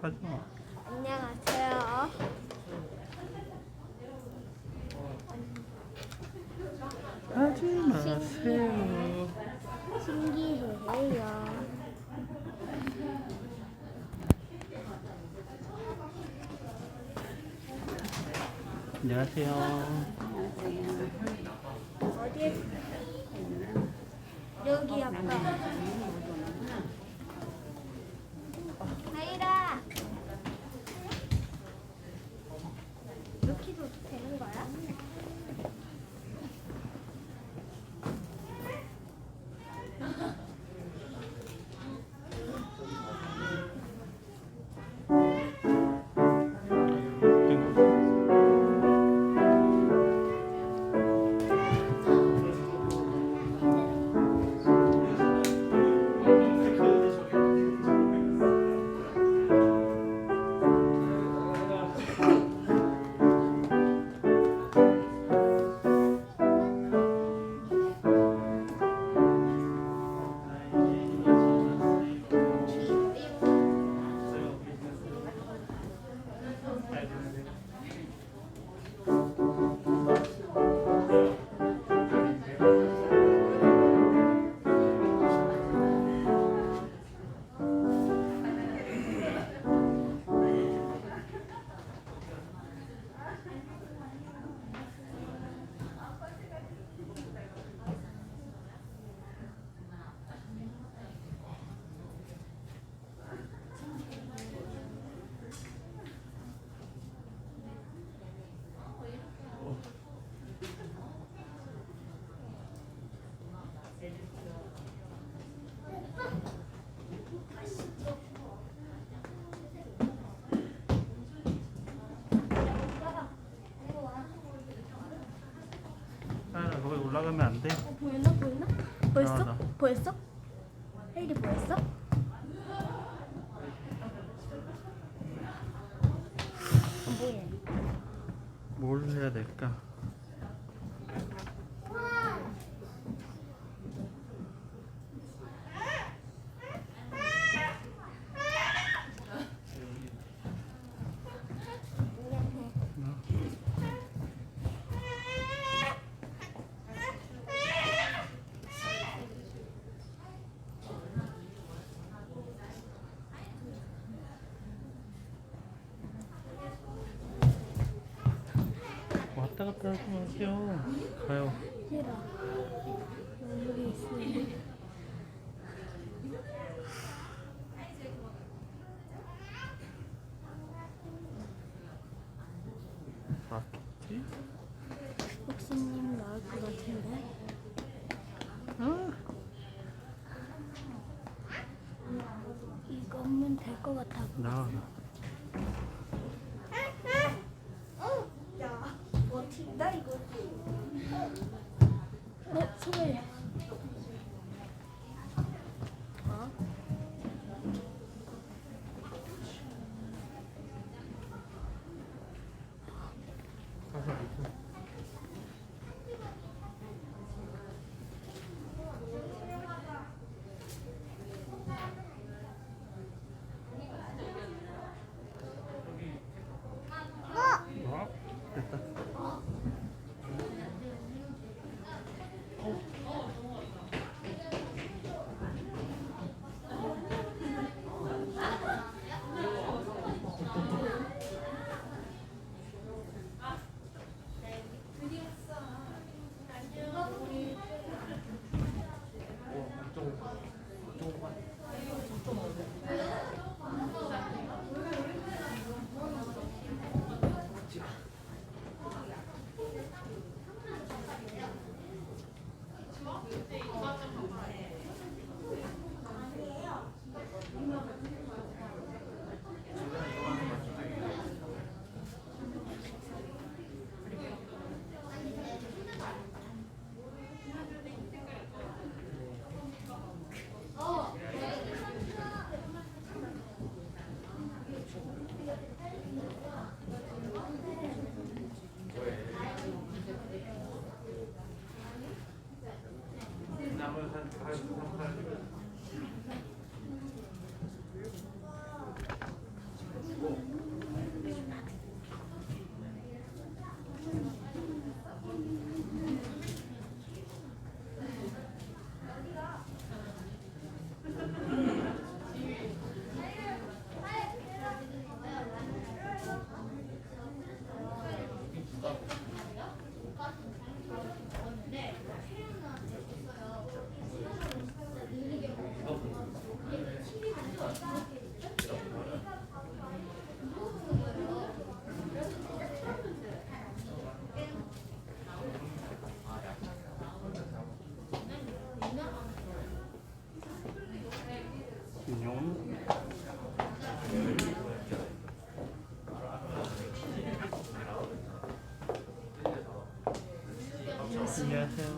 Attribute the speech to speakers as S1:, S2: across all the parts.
S1: 하지마.
S2: 안녕하세요.
S1: 하지 마세요.
S2: 신기해요.
S1: 안녕하세요.
S2: 어디에? 여기 아빠. 하이라. 이렇게도 되는 거야?
S1: 하연아, 거기 올라가면 안 돼?
S2: 보였나? 보였어?
S1: 나.
S2: 보였어? 혜일이 보였어? 안 보여.
S1: 뭘 해야 될까? 왔다 갔다 하지 마세요. 가요.
S2: 싫어. 여기 있어.
S1: 맞겠지?
S2: 혹시님 나올 것 같은데?
S1: 어?
S2: 이거면 될 것 같아.
S1: 나와.
S2: 야, 뭐 튄다 이거. 소리. 어?
S1: 가서 보자. 어? 됐다. 안녕하세요.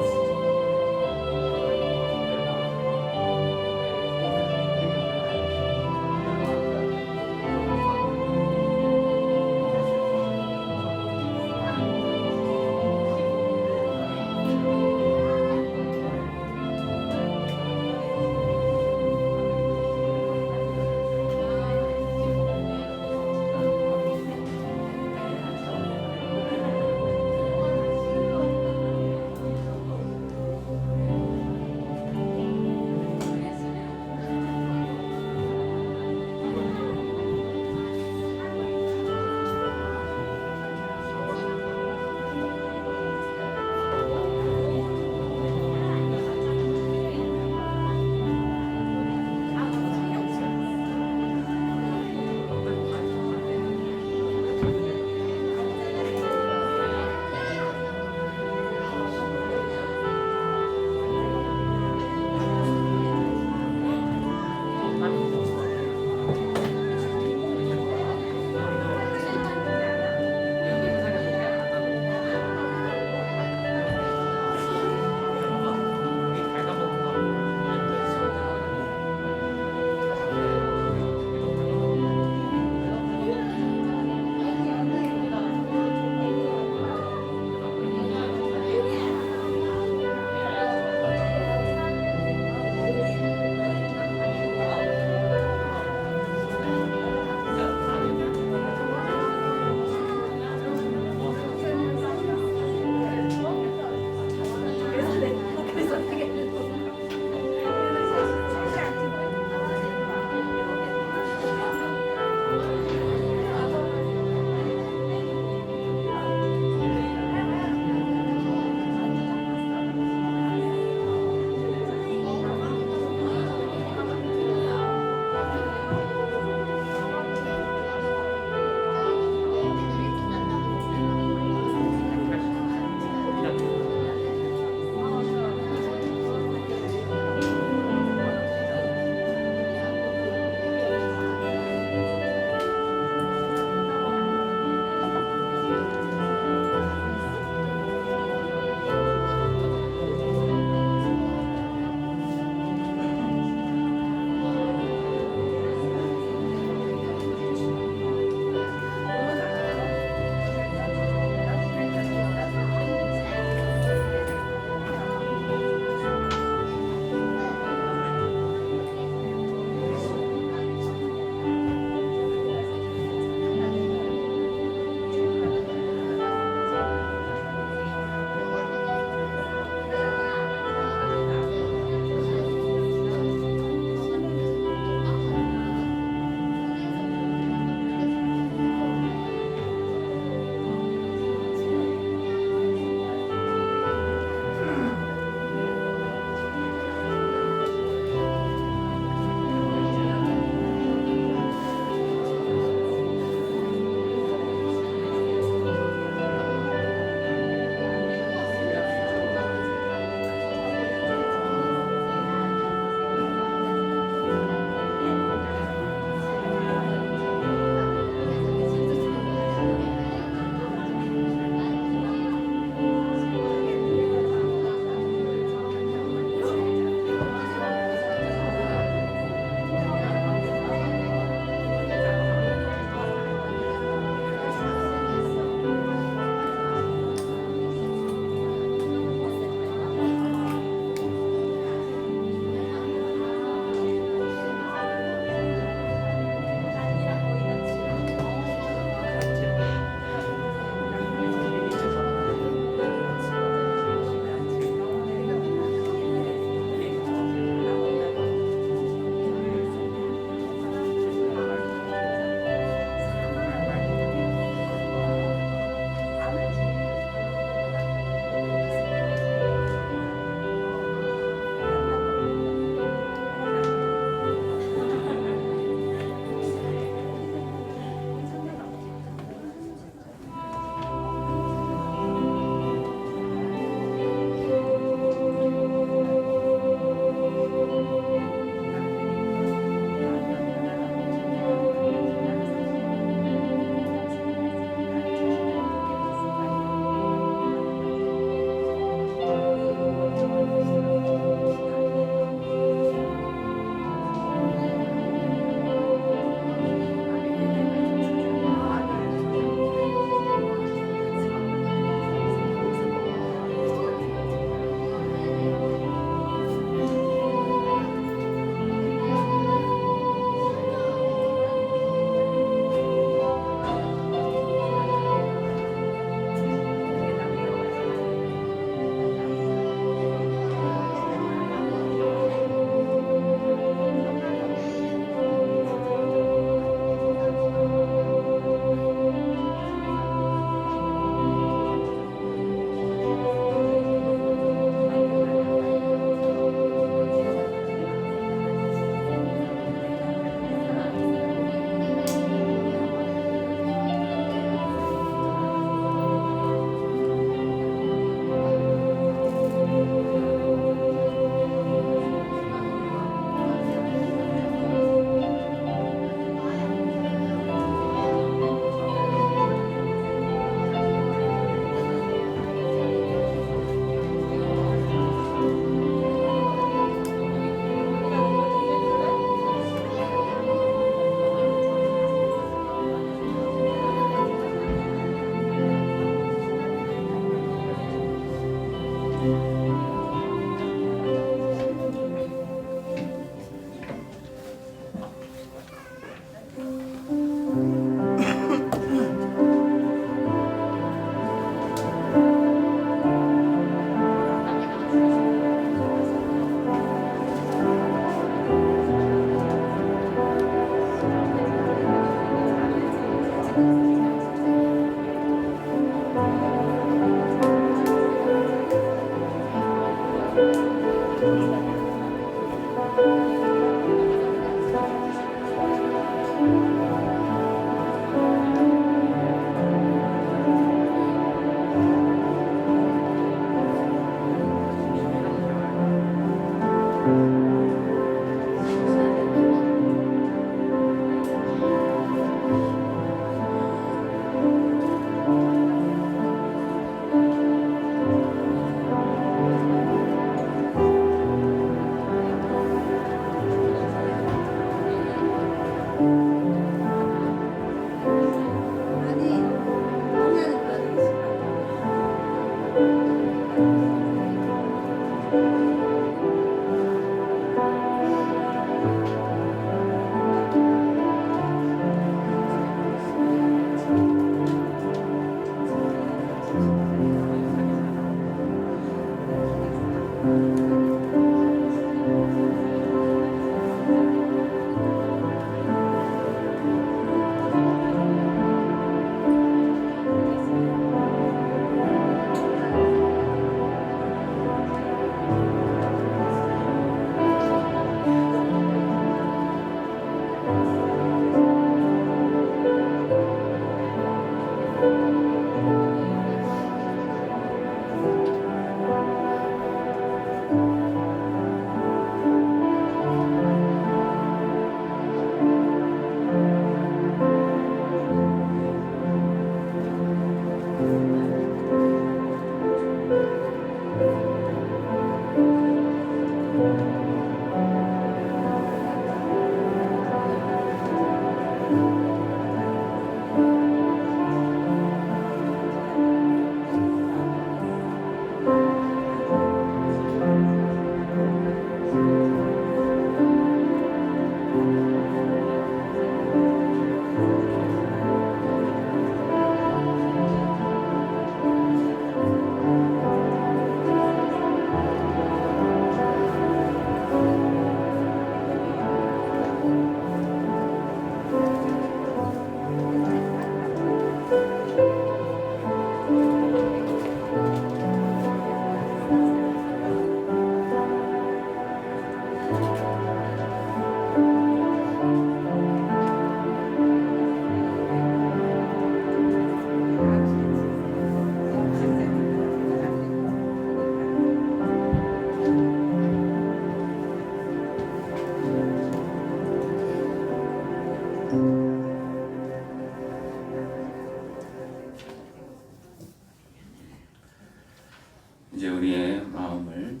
S3: 이제 우리의 마음을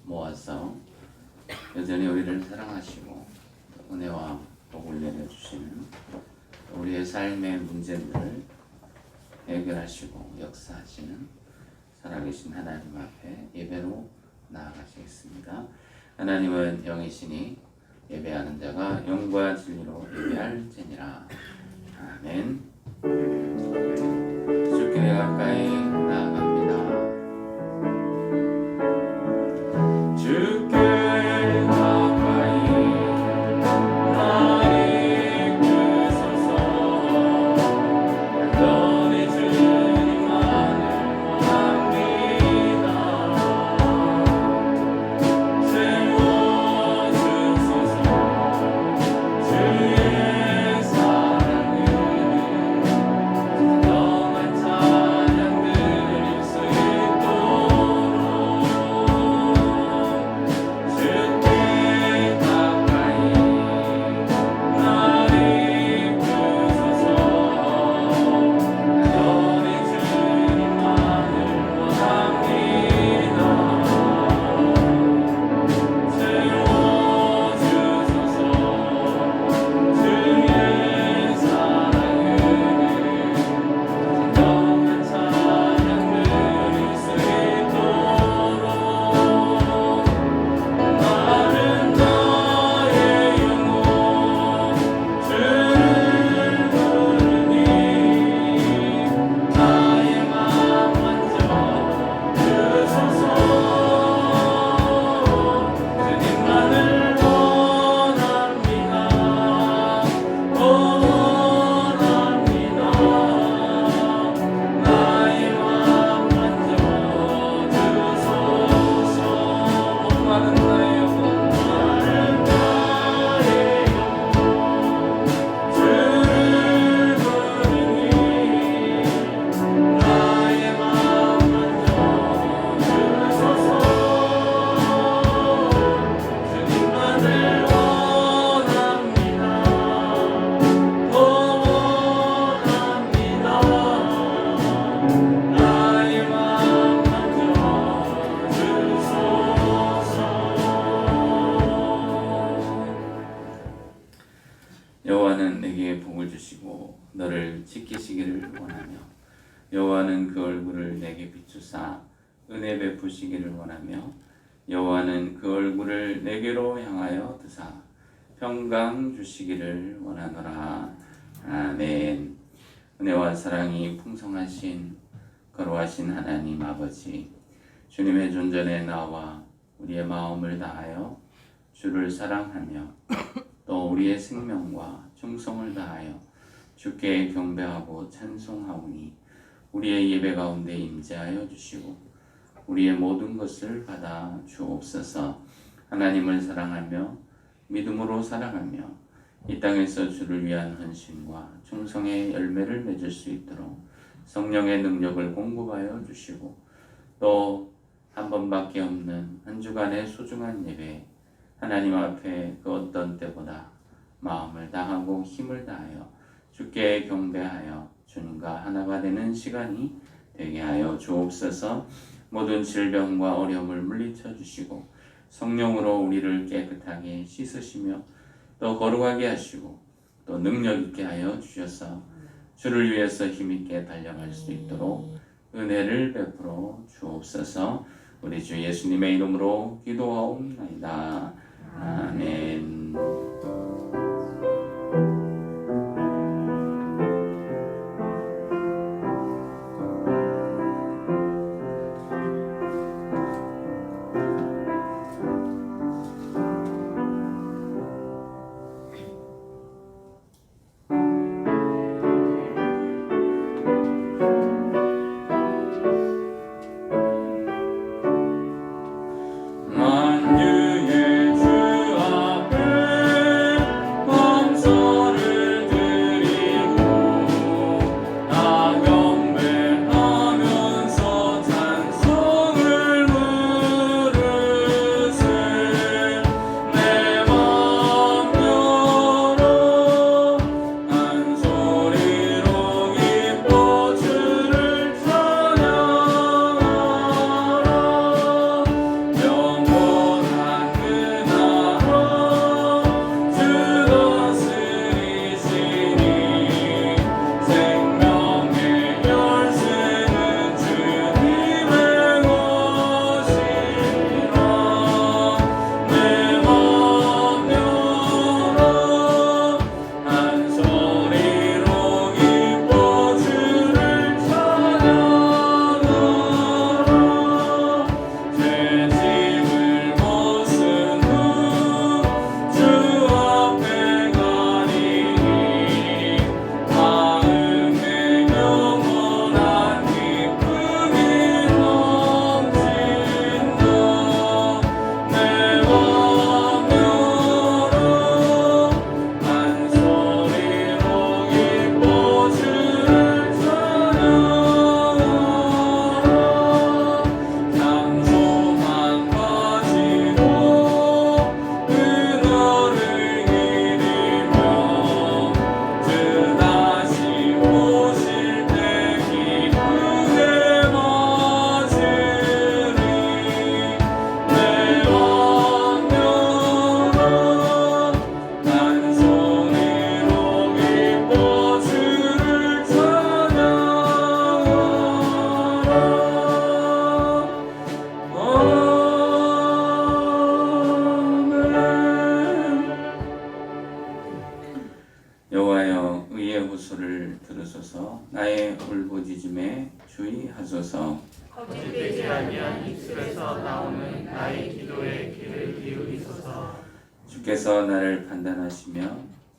S3: 모아서 여전히 우리를 사랑하시고 은혜와 복을 내려주시는 우리의 삶의 문제들을 해결하시고 역사하시는 살아계신 하나님 앞에 예배로 나아가시겠습니다. 하나님은 영이시니 예배하는 자가 영과 진리로 예배할지니라. 아멘. 주께 가까이 나아갑니다. 주께 가까이 나 이끄소서. 너희 주님만을 원합니다. 세워주소서. 주의 사랑을 너를 지키시기를 원하며 여호와는 그 얼굴을 내게 비추사 은혜 베푸시기를 원하며 여호와는 그 얼굴을 내게로 향하여 드사 평강 주시기를 원하노라. 아멘. 은혜와 사랑이 풍성하신 거룩하신 하나님 아버지, 주님의 존전에 나와 우리의 마음을 다하여 주를 사랑하며 또 우리의 생명과 충성을 다하여 주께 경배하고 찬송하오니 우리의 예배 가운데 임재하여 주시고 우리의 모든 것을 받아 주옵소서. 하나님을 사랑하며 믿음으로 살아가며 이 땅에서 주를 위한 헌신과 충성의 열매를 맺을 수 있도록 성령의 능력을 공급하여 주시고 또 한 번밖에 없는 한 주간의 소중한 예배 하나님 앞에 그 어떤 때보다 마음을 다하고 힘을 다하여 주께 경배하여 주님과 하나가 되는 시간이 되게 하여 주옵소서. 모든 질병과 어려움을 물리쳐 주시고 성령으로 우리를 깨끗하게 씻으시며 또 거룩하게 하시고 또 능력 있게 하여 주셔서 주를 위해서 힘있게 달려갈 수 있도록 은혜를 베풀어 주옵소서. 우리 주 예수님의 이름으로 기도하옵나이다. 아멘. 만유의 주 앞에 범사를 드리고 나 경배하면서 찬송을 부르세 내 맘 열어 한 소리로 기뻐 주를 찬양하라. 영원한 그 나라 주 다스리시니 생명의 열쇠는 주님의 것이라. 내 맘 열어 한 소리로 기뻐 주를 찬양하라. 죄짐을 벗은 후 주 앞에 가리니 마음에 영원한 기쁨이 넘친다. 내 맘 열어 한 소리로 기뻐 주를 찬양하라. 장소만 가지고 그너를 기리며 주 다시 오실 때 기쁘게 맞으리. 내 맘 열어 한 소리로 기뻐 주를 찬양하라. 여호와여 의의 호소를 들으소서. 나의 울부짖음에 주의하소서.
S1: 거짓되지 아니한 입술에서 나오는 나의 기도에 귀를 기울이소서.
S3: 주께서 나를 판단하시며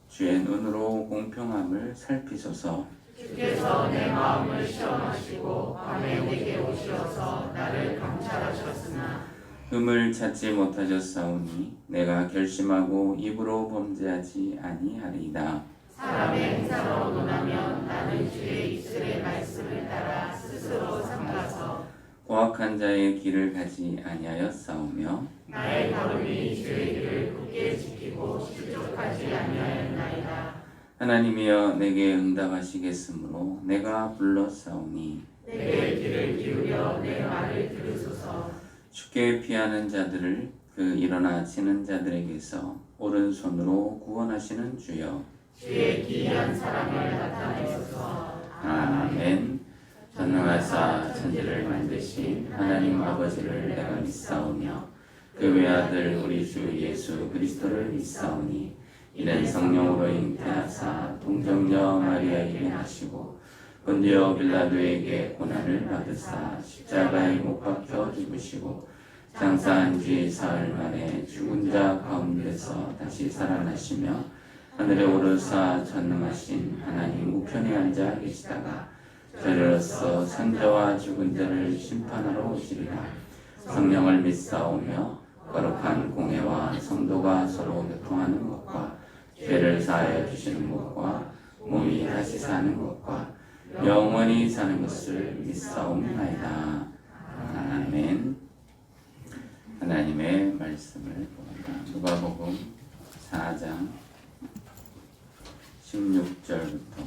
S3: 주의 눈으로 공평함을 살피소서.
S1: 주께서 내 마음을 시험하시고 밤에 내게 오시어서 나를 감찰하셨으나
S3: 흠을 찾지 못하셨사오니 내가 결심하고 입으로 범죄하지 아니하리이다.
S1: 사람의 행사로 논하면 나는 주의 입술의 말씀을 따라 스스로 삼가서
S3: 고악한 자의 길을 가지 아니하였사오며
S1: 나의 걸음이 주의 길을 굳게 지키고 실족하지 아니하였나이다.
S3: 하나님이여 내게 응답하시겠으므로 내가 불렀사오니
S1: 내게 귀를 기울여 내 말을 들으소서.
S3: 주께 피하는 자들을 그 일어나 치는 자들에게서 오른손으로 구원하시는 주여
S1: 주의 기이한 사랑을 나타내소서.
S3: 아멘. 전능하사 천지를 만드신 하나님 아버지를 내가 믿사오며 그 외아들 우리 주 예수 그리스도를 믿사오니 이는 성령으로 잉태하사 동정녀 마리아에게 나시고 본디오 빌라도에게 고난을 받으사 십자가에 못 박혀 죽으시고 장사한 지 사흘 만에 죽은 자 가운데서 다시 살아나시며 하늘에 오르사 전능하신 하나님 우편에 앉아 계시다가 저리로서 산자와 죽은 자를 심판하러 오시리라. 성령을 믿사오며 거룩한 공회와 성도가 서로 교통하는 것과 죄를 사하여 주시는 것과 몸이 다시 사는 것과 영원히 사는 것을 믿사옵나이다. 아멘. 하나님의 말씀을 봅니다. 누가복음 4장 16절부터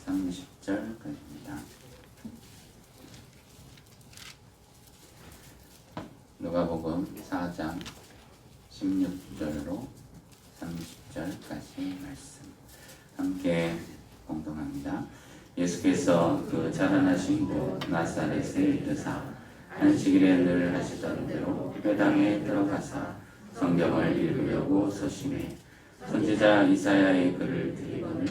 S3: 30절까지입니다. 누가복음 4장 16절로 30절까지 말씀 함께 공동합니다. 예수께서 그 자라나신 곳 나사렛에 이르사 안식일에 늘 하시던 대로 회당에 들어가사 성경을 읽으려고 서심해 선지자 이사야의 글을 들이거늘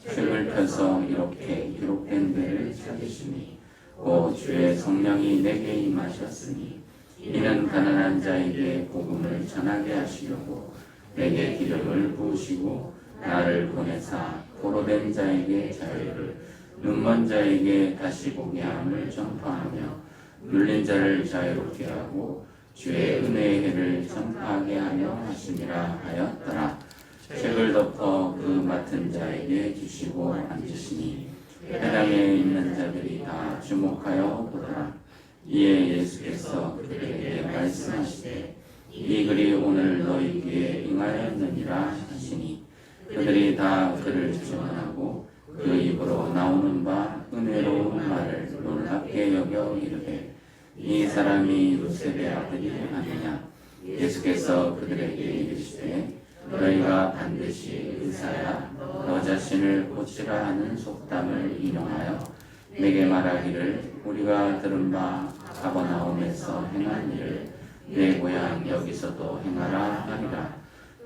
S3: 책을 펴서 이렇게 기록된 데를 찾으시니 오 주의 성령이 내게 임하셨으니 이는 가난한 자에게 복음을 전하게 하시려고 내게 기름을 부으시고 나를 보내사 포로된 자에게 자유를 눈먼 자에게 다시 보게 함을 전파하며 눌린 자를 자유롭게 하고 주의 은혜의 해를 전파하게 하려 하심이라 하였더라. 책을 덮어 그 맡은 자에게 주시고 앉으시니 회당에 있는 자들이 다 주목하여 보더라. 이에 예수께서 그들에게 말씀하시되 이 글이 오늘 너희 귀에 응하였느니라 하시니 그들이 다 그를 증언하고 그 입으로 나오는 바 은혜로운 말을 놀랍게 여겨 이르되 이 사람이 요셉의 아들이 아니냐. 예수께서 그들에게 이르시되 너희가 반드시 의사야 너 자신을 고치라 하는 속담을 인용하여 내게 말하기를 우리가 들은 바 가버나움에서 행한 일을 내 고향 여기서도 행하라 하리라.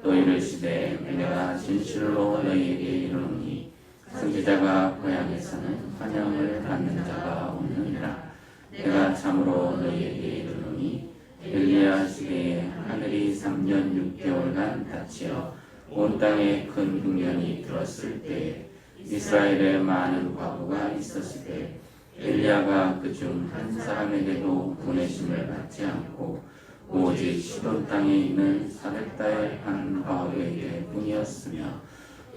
S3: 또 이르시되 내가 진실로 너희에게 이르노니 선지자가 고향에서는 환영을 받는 자가 없느니라. 내가 참으로 너희에게 이르노니 엘리야 시대에 하늘이 3년 6개월간 닫히어 온 땅에 큰 흉년이 들었을 때에 이스라엘에 많은 과부가 있었을 때 엘리야가 그중 한 사람에게도 보내심을 받지 않고 오직 시돈 땅에 있는 사렙다의 한 과부에게 뿐이었으며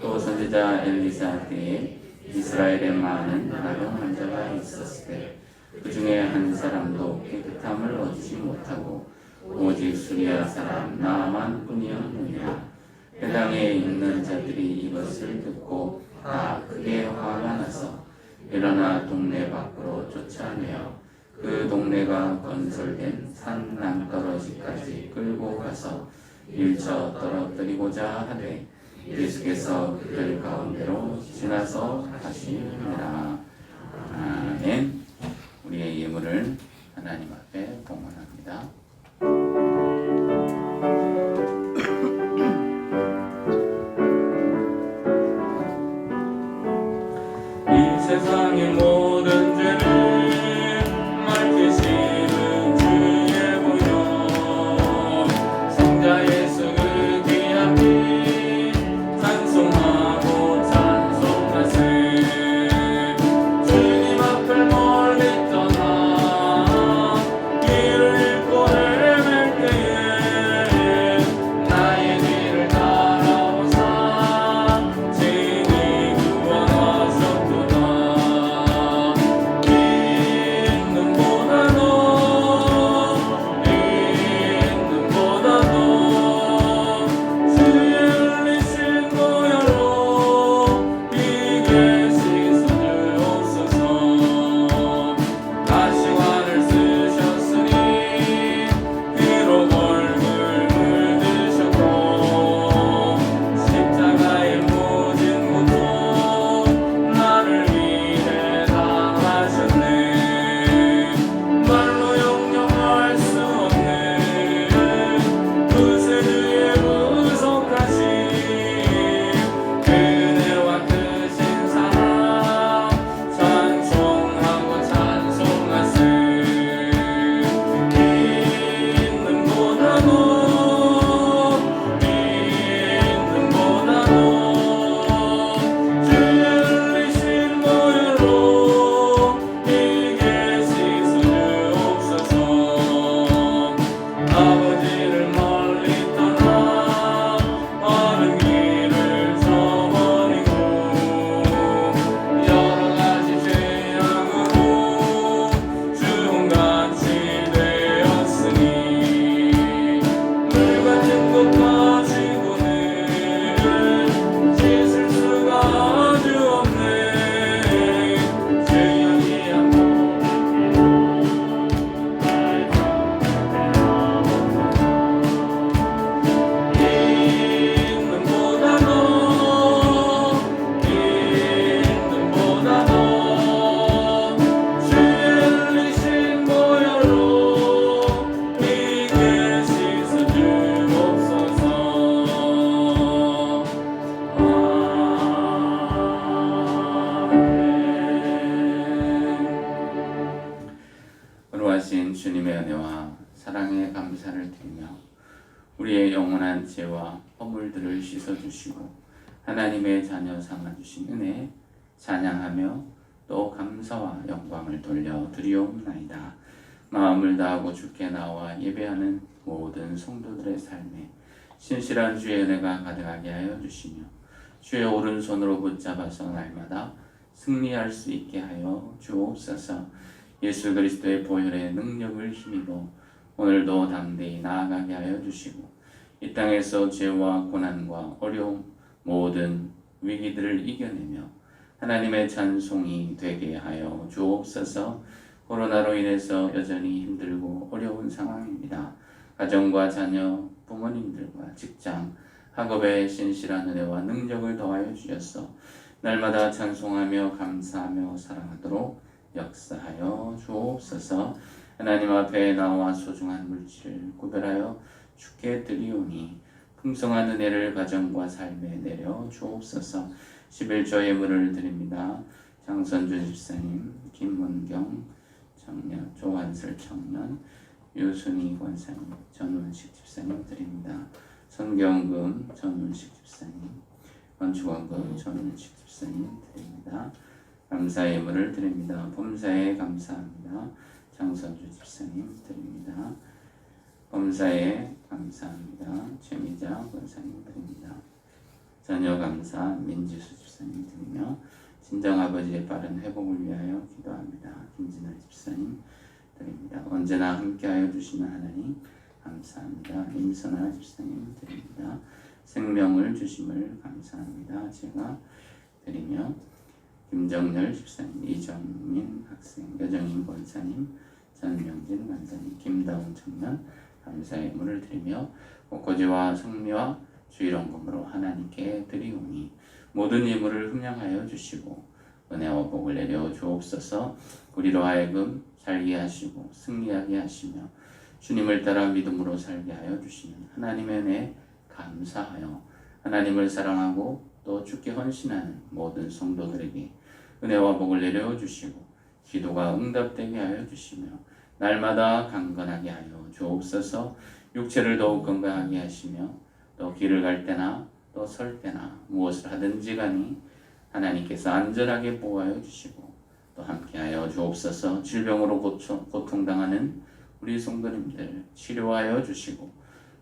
S3: 또 선지자 엘리사 때에 이스라엘에 많은 나병 환자가 있었을 때 그 중에 한 사람도 깨끗함을 얻지 못하고 오직 수리아 사람 나만 뿐이었느니라. 회당에 있는 자들이 이것을 듣고 다 크게 화가 나서 일어나 동네 밖으로 쫓아내어 그 동네가 건설된 산 낭떠러지까지 끌고 가서 밀쳐 떨어뜨리고자 하되 예수께서 그들 가운데로 지나서 가시니라. 아멘. 우리의 예물을 하나님 앞에 봉헌합니다. 이 세상의 모든 죄를 맡기시는 주의 보혈 성자 예수 그 귀한 피 찬송하고 찬송하세. 주님 앞을 멀리 떠나 길을 잃고 헤맬 때에 나의 뒤를 따라오사 친히 구원하셨구나. 주님의 은혜와 사랑에 감사를 드리며 우리의 영원한 죄와 허물들을 씻어주시고 하나님의 자녀 삼아주신 은혜 찬양하며 또 감사와 영광을 돌려 드리옵나이다. 마음을 다하고 주께 나와 예배하는 모든 성도들의 삶에 신실한 주의 은혜가 가득하게 하여 주시며 주의 오른손으로 붙잡아서 날마다 승리할 수 있게 하여 주옵소서. 예수 그리스도의 보혈의 능력을 힘입어 오늘도 담대히 나아가게 하여 주시고 이 땅에서 죄와 고난과 어려움 모든 위기들을 이겨내며 하나님의 찬송이 되게 하여 주옵소서. 코로나로 인해서 여전히 힘들고 어려운 상황입니다. 가정과 자녀, 부모님들과 직장, 학업에 신실한 은혜와 능력을 더하여 주셔서 날마다 찬송하며 감사하며 사랑하도록 역사하여 주옵소서. 하나님 앞에 나와 소중한 물질을 구별하여 주께 드리오니 풍성한 은혜를 가정과 삶에 내려 주옵소서. 11조 예물을 드립니다. 장선주 집사님, 김문경 청년, 조한슬 청년, 유순희 권사님, 전운식 집사님 드립니다. 성경금 전운식 집사님, 건축원금 전운식 집사님 드립니다. 감사 예물을 드립니다. 범사에 감사합니다. 장선주 집사님 드립니다. 범사에 감사합니다. 최미자 권사님 드립니다. 자녀 감사 민지수 집사님 드리며 친정아버지의 빠른 회복을 위하여 기도합니다. 김진아 집사님 드립니다. 언제나 함께하여 주시는 하나님 감사합니다. 임선아 집사님 드립니다. 생명을 주심을 감사합니다. 제가 드리며 김정렬 집사님, 이정민 학생, 여정인 권사님, 전명진 권사님, 김다운 청년 감사의 예물을 드리며 목고지와 성미와 주일원금으로 하나님께 드리오니 모든 예물을 흠양하여 주시고 은혜와 복을 내려 주옵소서. 우리로 하여금 살게 하시고 승리하게 하시며 주님을 따라 믿음으로 살게 하여 주시는 하나님의 은혜 감사하여 하나님을 사랑하고 또 주께 헌신하는 모든 성도들에게 은혜와 복을 내려 주시고 기도가 응답되게 하여 주시며 날마다 강건하게 하여 주옵소서. 육체를 더욱 건강하게 하시며 또 길을 갈 때나 또 설 때나 무엇을 하든지 간에 하나님께서 안전하게 보호하여 주시고 또 함께하여 주옵소서. 질병으로 고통당하는 우리 성도님들 치료하여 주시고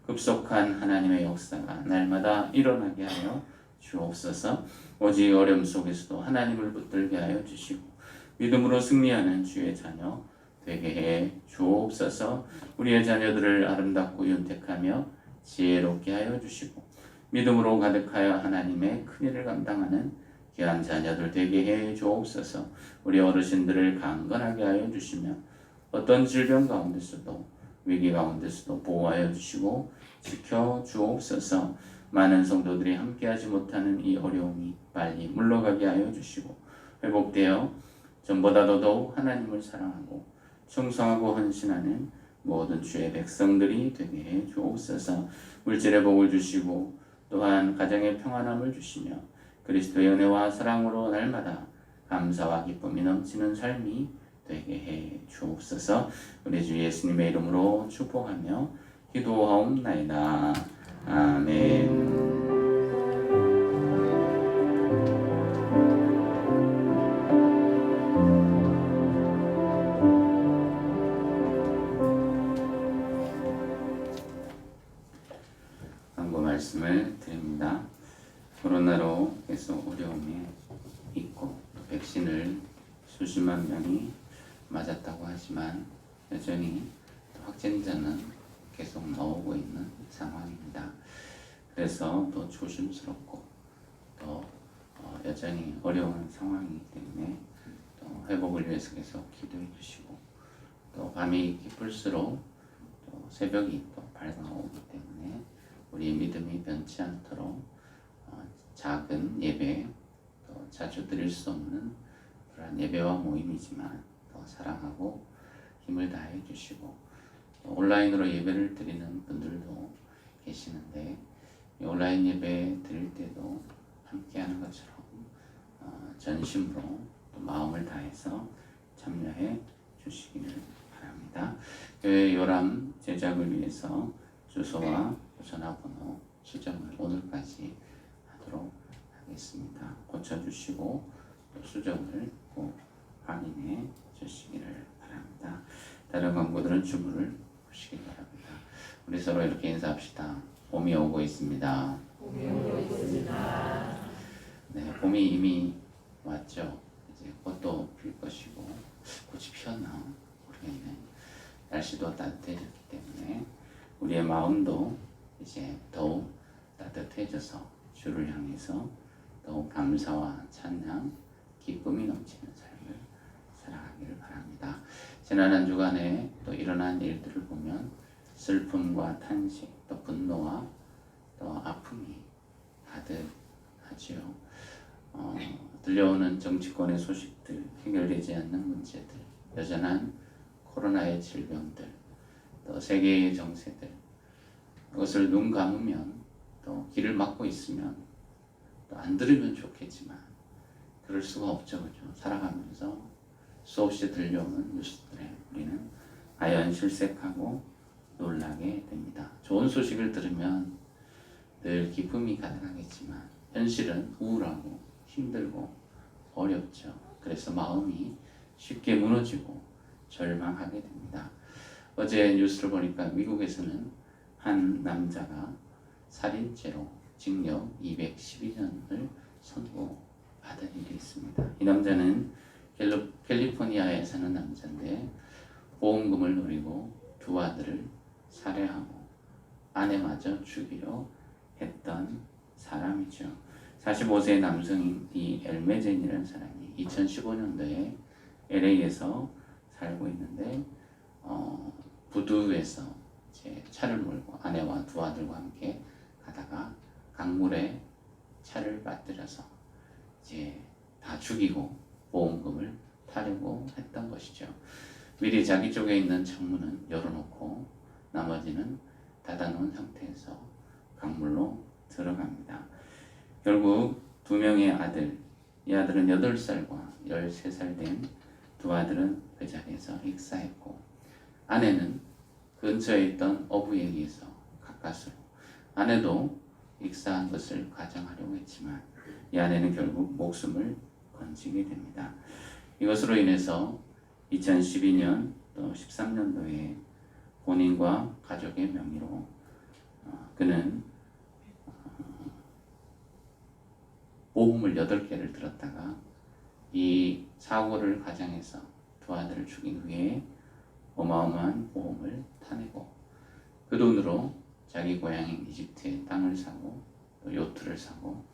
S3: 급속한 하나님의 역사가 날마다 일어나게 하여 주옵소서. 오직 어려움 속에서도 하나님을 붙들게 하여 주시고 믿음으로 승리하는 주의 자녀 되게 해 주옵소서. 우리의 자녀들을 아름답고 윤택하며 지혜롭게 하여 주시고 믿음으로 가득하여 하나님의 큰일을 감당하는 귀한 자녀들 되게 해 주옵소서. 우리 어르신들을 강건하게 하여 주시며 어떤 질병 가운데서도 위기 가운데서도 보호하여 주시고 지켜 주옵소서. 많은 성도들이 함께하지 못하는 이 어려움이 빨리 물러가게 하여 주시고 회복되어 전보다도 더욱 하나님을 사랑하고 충성하고 헌신하는 모든 주의 백성들이 되게 해 주옵소서. 물질의 복을 주시고 또한 가정의 평안함을 주시며 그리스도의 은혜와 사랑으로 날마다 감사와 기쁨이 넘치는 삶이 되게 해 주옵소서. 우리 주 예수님의 이름으로 축복하며 기도하옵나이다. 아멘. 말씀을 드립니다. 코로나로 계속 어려움이 있고 또 백신을 수십만 명이 맞았다고 하지만 여전히 확진자는 계속 나오고 있는 상황입니다. 그래서 또 조심스럽고 또 여전히 어려운 상황이기 때문에 또 회복을 위해서 계속 기도해 주시고 또 밤이 깊을수록 또 새벽이 또 밝아오기 때문에 우리의 믿음이 변치 않도록 작은 예배, 또 자주 드릴 수 없는 그런 예배와 모임이지만 더 사랑하고 힘을 다해 주시고 온라인으로 예배를 드리는 분들도 계시는데 이 온라인 예배 드릴 때도 함께하는 것처럼 전심으로 또 마음을 다해서 참여해 주시기를 바랍니다. 교회 요람 제작을 위해서 주소와 전화번호 수정을 오늘까지 하도록 하겠습니다. 고쳐주시고 또 수정을 꼭 확인해 주시기를 바랍니다. 다른 광고들은 주문을 보시기 바랍니다. 우리 서로 이렇게 인사합시다. 봄이 오고 있습니다. 네, 봄이 이미 왔죠. 이제 꽃도 필 것이고 꽃이 피었나 모르겠네. 날씨도 따뜻해졌기 때문에 우리의 마음도 이제 더욱 따뜻해져서 주를 향해서 더욱 감사와 찬양, 기쁨이 넘치는 삶을 살아가기를 바랍니다. 지난 한 주간에 또 일어난 일들을 보면 슬픔과 탄식, 또 분노와 또 아픔이 가득하지요. 들려오는 정치권의 소식들, 해결되지 않는 문제들, 여전한 코로나의 질병들, 또 세계의 정세들, 그것을 눈 감으면 또 귀를 막고 있으면 또 안 들으면 좋겠지만 그럴 수가 없죠. 그죠? 살아가면서 수없이 들려오는 뉴스들에 우리는 아연 실색하고 놀라게 됩니다. 좋은 소식을 들으면 늘 기쁨이 가득하겠지만 현실은 우울하고 힘들고 어렵죠. 그래서 마음이 쉽게 무너지고 절망하게 됩니다. 어제 뉴스를 보니까 미국에서는 한 남자가 살인죄로 징역 212년을 선고받은 일이 있습니다. 이 남자는 캘리포니아에 사는 남자인데 보험금을 노리고 두 아들을 살해하고 아내마저 죽이려 했던 사람이죠. 45세 남성인 이 엘메젠이라는 사람이 2015년도에 LA에서 살고 있는데 부두에서 이제 차를 몰고 아내와 두 아들과 함께 가다가 강물에 차를 빠뜨려서 이제 다 죽이고 보험금을 타려고 했던 것이죠. 미리 자기 쪽에 있는 창문은 열어놓고 나머지는 닫아놓은 상태에서 강물로 들어갑니다. 결국 두 명의 아들, 이 아들은 8살과 13살 된 두 아들은 그 자리에서 익사했고 아내는 근처에 있던 어부에 의해서 가까스로 아내도 익사한 것을 가정하려고 했지만 이 아내는 결국 목숨을 건지게 됩니다. 이것으로 인해서 2012년 또 13년도에 본인과 가족의 명의로 그는 보험을 8개를 들었다가 이 사고를 가장해서 두 아들을 죽인 후에 어마어마한 보험을 타내고 그 돈으로 자기 고향인 이집트에 땅을 사고 또 요트를 사고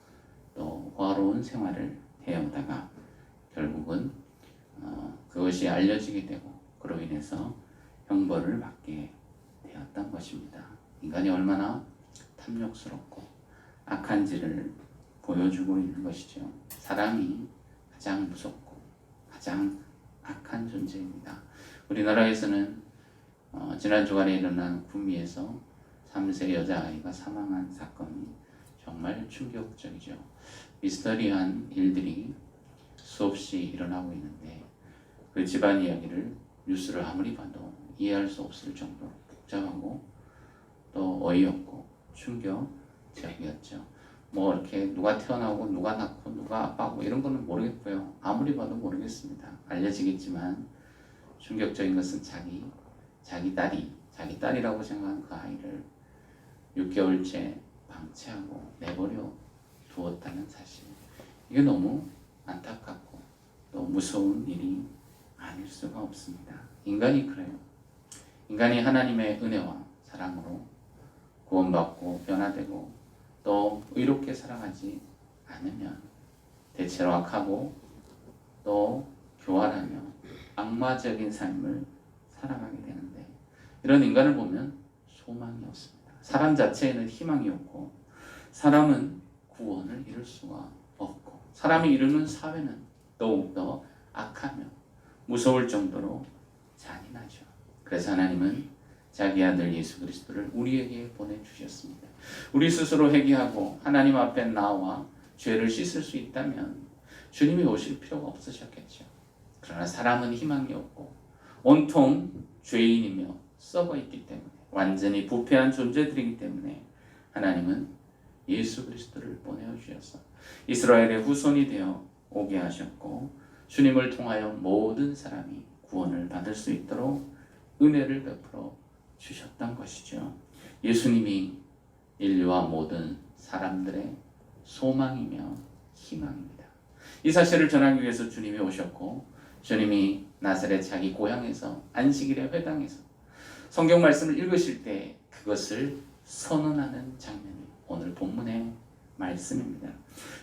S3: 또 화로운 생활을 해오다가 결국은 그것이 알려지게 되고 그로 인해서 형벌을 받게 되었던 것입니다. 인간이 얼마나 탐욕스럽고 악한지를 보여주고 있는 것이죠. 사람이 가장 무섭고 가장 악한 존재입니다. 우리나라에서는 지난 주간에 일어난 구미에서 3세 여자아이가 사망한 사건이 정말 충격적이죠. 미스터리한 일들이 수없이 일어나고 있는데 그 집안 이야기를 뉴스를 아무리 봐도 이해할 수 없을 정도로 복잡하고 또 어이없고 충격적이었죠. 뭐 이렇게 누가 태어나고 누가 낳고 누가 아빠고 이런 거는 모르겠고요. 아무리 봐도 모르겠습니다. 알려지겠지만 충격적인 것은 자기 딸이라고 생각한 그 아이를 6개월째 방치하고 내버려 두었다는 사실. 이게 너무 안타깝고 또 무서운 일이 아닐 수가 없습니다. 인간이 그래요. 인간이 하나님의 은혜와 사랑으로 구원받고 변화되고 또 의롭게 살아가지 않으면 대체로 악하고 또 교활하며 악마적인 삶을 살아가게 되는데 이런 인간을 보면 소망이 없습니다. 사람 자체에는 희망이 없고 사람은 구원을 이룰 수가 없고 사람이 이루는 사회는 더욱더 악하며 무서울 정도로 잔인하죠. 그래서 하나님은 자기 아들 예수 그리스도를 우리에게 보내주셨습니다. 우리 스스로 회개하고 하나님 앞에 나와 죄를 씻을 수 있다면 주님이 오실 필요가 없으셨겠죠. 그러나 사람은 희망이 없고 온통 죄인이며 썩어 있기 때문에, 완전히 부패한 존재들이기 때문에 하나님은 예수 그리스도를 보내어 주셔서 이스라엘의 후손이 되어 오게 하셨고, 주님을 통하여 모든 사람이 구원을 받을 수 있도록 은혜를 베풀어 주셨던 것이죠. 예수님이 인류와 모든 사람들의 소망이며 희망입니다. 이 사실을 전하기 위해서 주님이 오셨고, 주님이 나사렛 자기 고향에서 안식일의 회당에서 성경 말씀을 읽으실 때 그것을 선언하는 장면이 오늘 본문의 말씀입니다.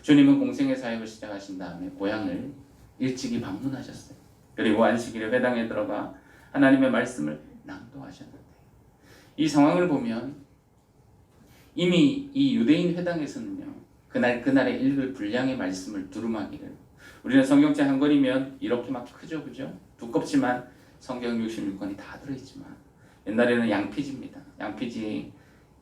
S3: 주님은 공생의 사역을 시작하신 다음에 고향을 일찍이 방문하셨어요. 그리고 안식일의 회당에 들어가 하나님의 말씀을 낭독하셨는데, 이 상황을 보면 이미 이 유대인 회당에서는요, 그날에 읽을 분량의 말씀을 두루마기를, 우리는 성경책 한 권이면 이렇게 막 크죠, 그죠? 두껍지만 성경 66권이 다 들어있지만, 옛날에는 양피지입니다. 양피지,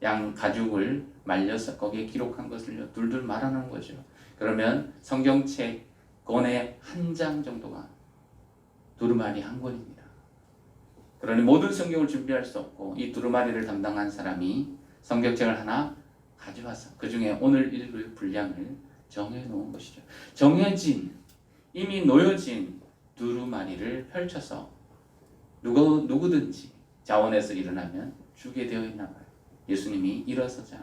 S3: 양 가죽을 말려서 거기에 기록한 것을 둘둘 말아놓은 거죠. 그러면 성경책 권의 한 장 정도가 두루마리 한 권입니다. 그러니 모든 성경을 준비할 수 없고, 이 두루마리를 담당한 사람이 성경책을 하나 가져와서 그 중에 오늘 읽을 분량을 정해놓은 것이죠. 정해진, 이미 놓여진 두루마리를 펼쳐서 누구든지 자원해서 일어나면 주게 되어 있나 봐요. 예수님이 일어서자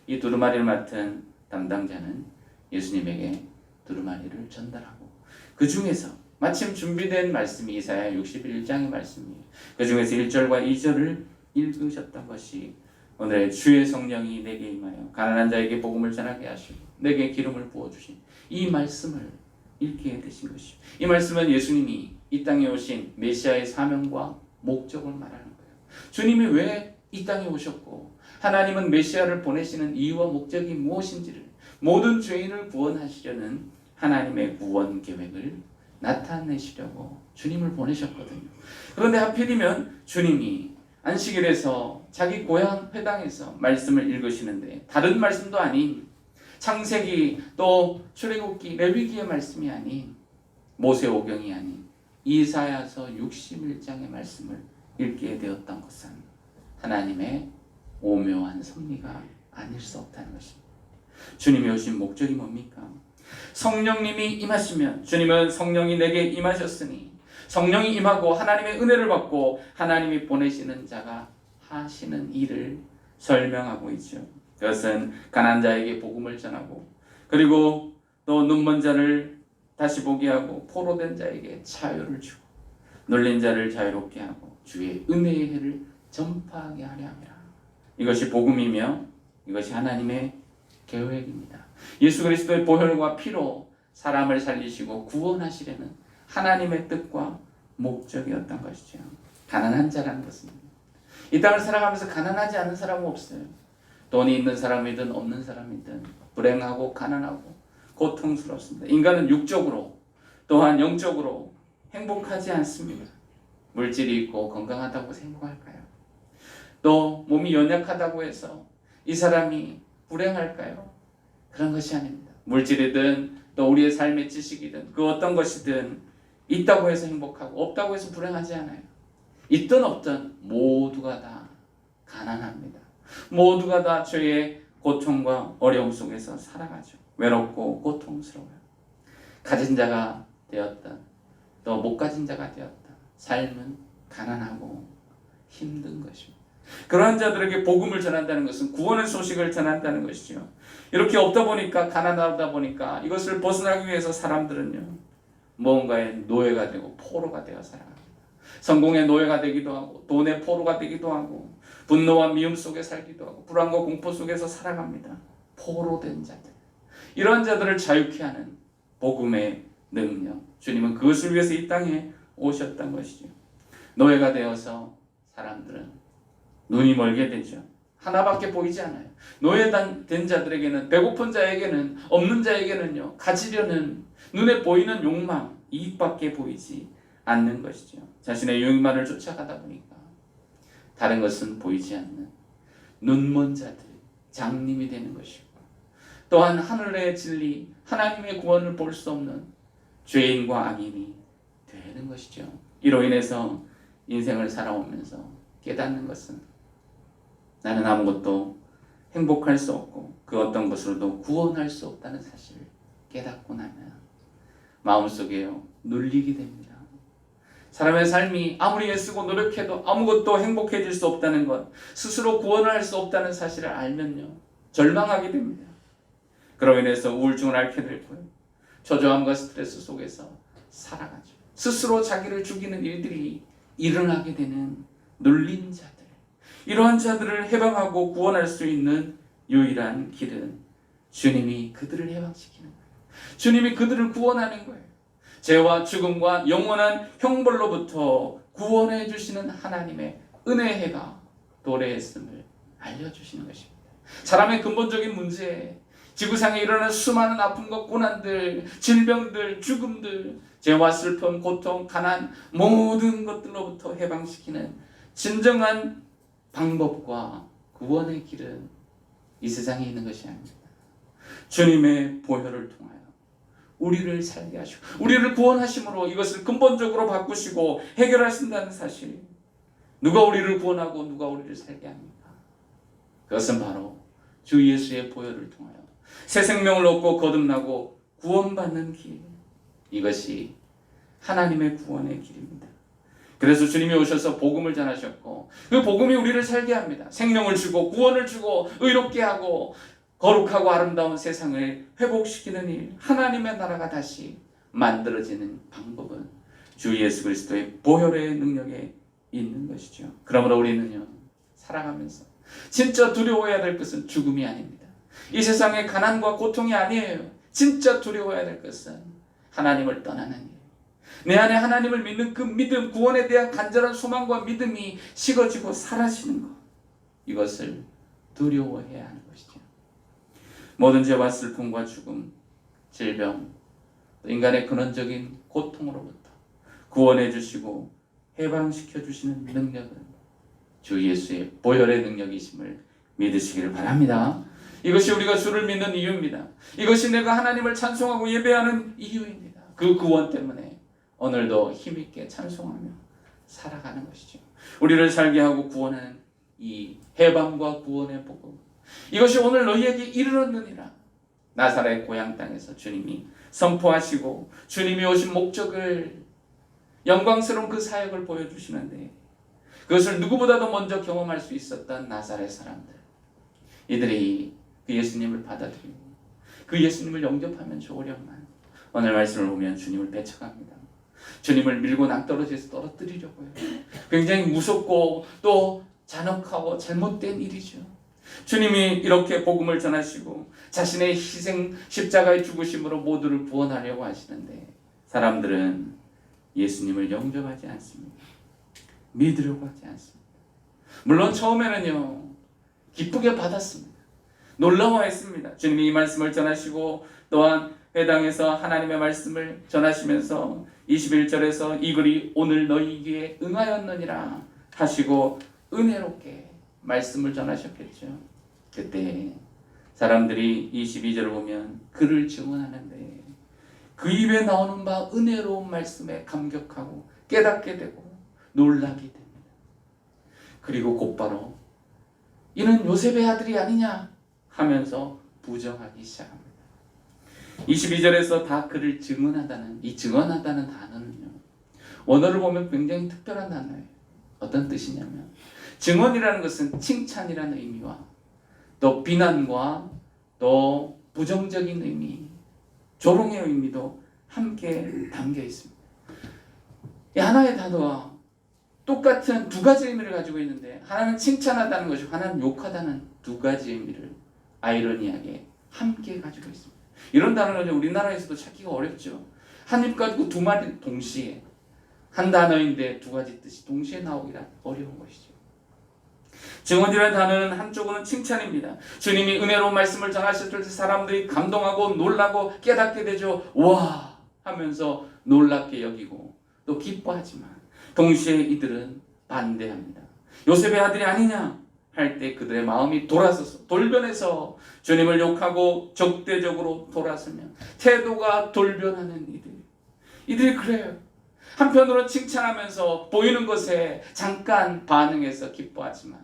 S3: 이 두루마리를 맡은 담당자는 예수님에게 두루마리를 전달하고, 그 중에서 마침 준비된 말씀이 이사야 61장의 말씀이에요. 그 중에서 1절과 2절을 읽으셨던 것이 오늘 주의 성령이 내게 임하여 가난한 자에게 복음을 전하게 하시고 내게 기름을 부어주신 이 말씀을 읽게 되신 것이죠. 이 말씀은 예수님이 이 땅에 오신 메시아의 사명과 목적을 말하는 거예요. 주님이 왜 이 땅에 오셨고, 하나님은 메시아를 보내시는 이유와 목적이 무엇인지를, 모든 죄인을 구원하시려는 하나님의 구원 계획을 나타내시려고 주님을 보내셨거든요. 그런데 하필이면 주님이 안식일에서 자기 고향 회당에서 말씀을 읽으시는데, 다른 말씀도 아닌 창세기 또 출애굽기 레위기의 말씀이 아닌 모세오경이 아닌 이사야서 61장의 말씀을 읽게 되었던 것은 하나님의 오묘한 섭리가 아닐 수 없다는 것입니다. 주님이 오신 목적이 뭡니까? 성령님이 임하시면, 주님은 성령이 내게 임하셨으니, 성령이 임하고 하나님의 은혜를 받고 하나님이 보내시는 자가 하시는 일을 설명하고 있죠. 그것은 가난한 자에게 복음을 전하고, 그리고 또 눈먼 자를 다시 보게 하고, 포로된 자에게 자유를 주고, 눌린 자를 자유롭게 하고 주의 은혜의 해를 전파하게 하려 함이라. 이것이 복음이며 이것이 하나님의 계획입니다. 예수 그리스도의 보혈과 피로 사람을 살리시고 구원하시려는 하나님의 뜻과 목적이었던 것이죠. 가난한 자라는 것은, 이 땅을 살아가면서 가난하지 않은 사람은 없어요. 돈이 있는 사람이든 없는 사람이든 불행하고 가난하고 고통스럽습니다. 인간은 육적으로 또한 영적으로 행복하지 않습니다. 물질이 있고 건강하다고 행복할까요? 또 몸이 연약하다고 해서 이 사람이 불행할까요? 그런 것이 아닙니다. 물질이든 또 우리의 삶의 지식이든 그 어떤 것이든 있다고 해서 행복하고 없다고 해서 불행하지 않아요. 있든 없든 모두가 다 가난합니다. 모두가 다 죄의 고통과 어려움 속에서 살아가죠. 외롭고 고통스러워요. 가진 자가 되었든 또 못 가진 자가 되었든 삶은 가난하고 힘든 것입니다. 그러한 자들에게 복음을 전한다는 것은 구원의 소식을 전한다는 것이죠. 이렇게 없다 보니까, 가난하다 보니까 이것을 벗어나기 위해서 사람들은요, 무언가의 노예가 되고 포로가 되어 살아갑니다. 성공의 노예가 되기도 하고 돈의 포로가 되기도 하고 분노와 미움 속에 살기도 하고 불안과 공포 속에서 살아갑니다. 포로된 자들, 이러한 자들을 자유케 하는 복음의 능력, 주님은 그것을 위해서 이 땅에 오셨던 것이죠. 노예가 되어서 사람들은 눈이 멀게 되죠. 하나밖에 보이지 않아요. 노예된 자들에게는, 배고픈 자에게는, 없는 자에게는요, 가지려는 눈에 보이는 욕망, 이익밖에 보이지 않는 것이죠. 자신의 유익만을 쫓아가다 보니까 다른 것은 보이지 않는 눈먼 자들, 장님이 되는 것이고, 또한 하늘의 진리, 하나님의 구원을 볼 수 없는 죄인과 악인이 되는 것이죠. 이로 인해서 인생을 살아오면서 깨닫는 것은 나는 아무것도 행복할 수 없고 그 어떤 것으로도 구원할 수 없다는 사실을 깨닫고 나면 마음속에 눌리게 됩니다. 사람의 삶이 아무리 애쓰고 노력해도 아무것도 행복해질 수 없다는 것, 스스로 구원을 할 수 없다는 사실을 알면요, 절망하게 됩니다. 그로 인해서 우울증을 앓게 되고요, 초조함과 스트레스 속에서 살아가죠. 스스로 자기를 죽이는 일들이 일어나게 되는 눌린 자들, 이러한 자들을 해방하고 구원할 수 있는 유일한 길은 주님이 그들을 해방시키는 거예요. 주님이 그들을 구원하는 거예요. 죄와 죽음과 영원한 형벌로부터 구원해 주시는 하나님의 은혜가 도래했음을 알려주시는 것입니다. 사람의 근본적인 문제, 지구상에 일어나는 수많은 아픔과 고난들, 질병들, 죽음들, 죄와 슬픔, 고통, 가난, 모든 것들로부터 해방시키는 진정한 방법과 구원의 길은 이 세상에 있는 것이 아닙니다. 주님의 보혈을 통하여 우리를 살게 하시고 우리를 구원하심으로 이것을 근본적으로 바꾸시고 해결하신다는 사실, 누가 우리를 구원하고 누가 우리를 살게 합니까? 그것은 바로 주 예수의 보혈을 통하여 새 생명을 얻고 거듭나고 구원받는 길, 이것이 하나님의 구원의 길입니다. 그래서 주님이 오셔서 복음을 전하셨고 그 복음이 우리를 살게 합니다. 생명을 주고 구원을 주고 의롭게 하고 거룩하고 아름다운 세상을 회복시키는 일, 하나님의 나라가 다시 만들어지는 방법은 주 예수 그리스도의 보혈의 능력에 있는 것이죠. 그러므로 우리는요, 살아가면서 진짜 두려워해야 될 것은 죽음이 아닙니다. 이 세상의 가난과 고통이 아니에요. 진짜 두려워해야 될 것은 하나님을 떠나는 일, 내 안에 하나님을 믿는 그 믿음, 구원에 대한 간절한 소망과 믿음이 식어지고 사라지는 것, 이것을 두려워해야 하는 것이죠. 모든 죄와 슬픔과 죽음, 질병, 인간의 근원적인 고통으로부터 구원해 주시고 해방시켜 주시는 능력은 주 예수의 보혈의 능력이심을 믿으시기를 바랍니다. 이것이 우리가 주를 믿는 이유입니다. 이것이 내가 하나님을 찬송하고 예배하는 이유입니다. 그 구원 때문에 오늘도 힘있게 찬송하며 살아가는 것이죠. 우리를 살게 하고 구원하는 이 해방과 구원의 복음, 이것이 오늘 너희에게 이르렀느니라. 나사렛 고향 땅에서 주님이 선포하시고 주님이 오신 목적을, 영광스러운 그 사역을 보여주시는데, 그것을 누구보다도 먼저 경험할 수 있었던 나사렛 사람들, 이들이 그 예수님을 받아들이고 그 예수님을 영접하면 좋으련만 오늘 말씀을 보면 주님을 배척합니다. 주님을 밀고 낭떠러지에서 떨어뜨리려고 해요. 굉장히 무섭고 또 잔혹하고 잘못된 일이죠. 주님이 이렇게 복음을 전하시고 자신의 희생 십자가의 죽으심으로 모두를 구원하려고 하시는데 사람들은 예수님을 영접하지 않습니다. 믿으려고 하지 않습니다. 물론 처음에는요, 기쁘게 받았습니다. 놀라워했습니다. 주님이 이 말씀을 전하시고 또한 회당에서 하나님의 말씀을 전하시면서 21절에서 이 글이 오늘 너희에게 응하였느니라 하시고 은혜롭게 말씀을 전하셨겠죠. 그때 사람들이 22절을 보면 그를 증언하는데 그 입에 나오는 바 은혜로운 말씀에 감격하고 깨닫게 되고 놀라게 됩니다. 그리고 곧바로 이는 요셉의 아들이 아니냐 하면서 부정하기 시작합니다. 22절에서 다 그를 증언하다는, 이 증언하다는 단어는요, 원어를 보면 굉장히 특별한 단어예요. 어떤 뜻이냐면 증언이라는 것은 칭찬이라는 의미와 또 비난과 또 부정적인 의미, 조롱의 의미도 함께 담겨 있습니다. 이 하나의 단어가 똑같은 두 가지 의미를 가지고 있는데 하나는 칭찬하다는 것이고 하나는 욕하다는 두 가지 의미를 아이러니하게 함께 가지고 있습니다. 이런 단어는 우리나라에서도 찾기가 어렵죠. 한 입 가지고 두 마디 동시에, 한 단어인데 두 가지 뜻이 동시에 나오기란 어려운 것이죠. 증언이라는 단어는 한쪽으로는 칭찬입니다. 주님이 은혜로운 말씀을 전하실 때 사람들이 감동하고 놀라고 깨닫게 되죠. 와 하면서 놀랍게 여기고 또 기뻐하지만 동시에 이들은 반대합니다. 요셉의 아들이 아니냐 할 때 그들의 마음이 돌아서서 돌변해서 주님을 욕하고 적대적으로 돌아서면 태도가 돌변하는 이들이 그래요. 한편으로 칭찬하면서 보이는 것에 잠깐 반응해서 기뻐하지만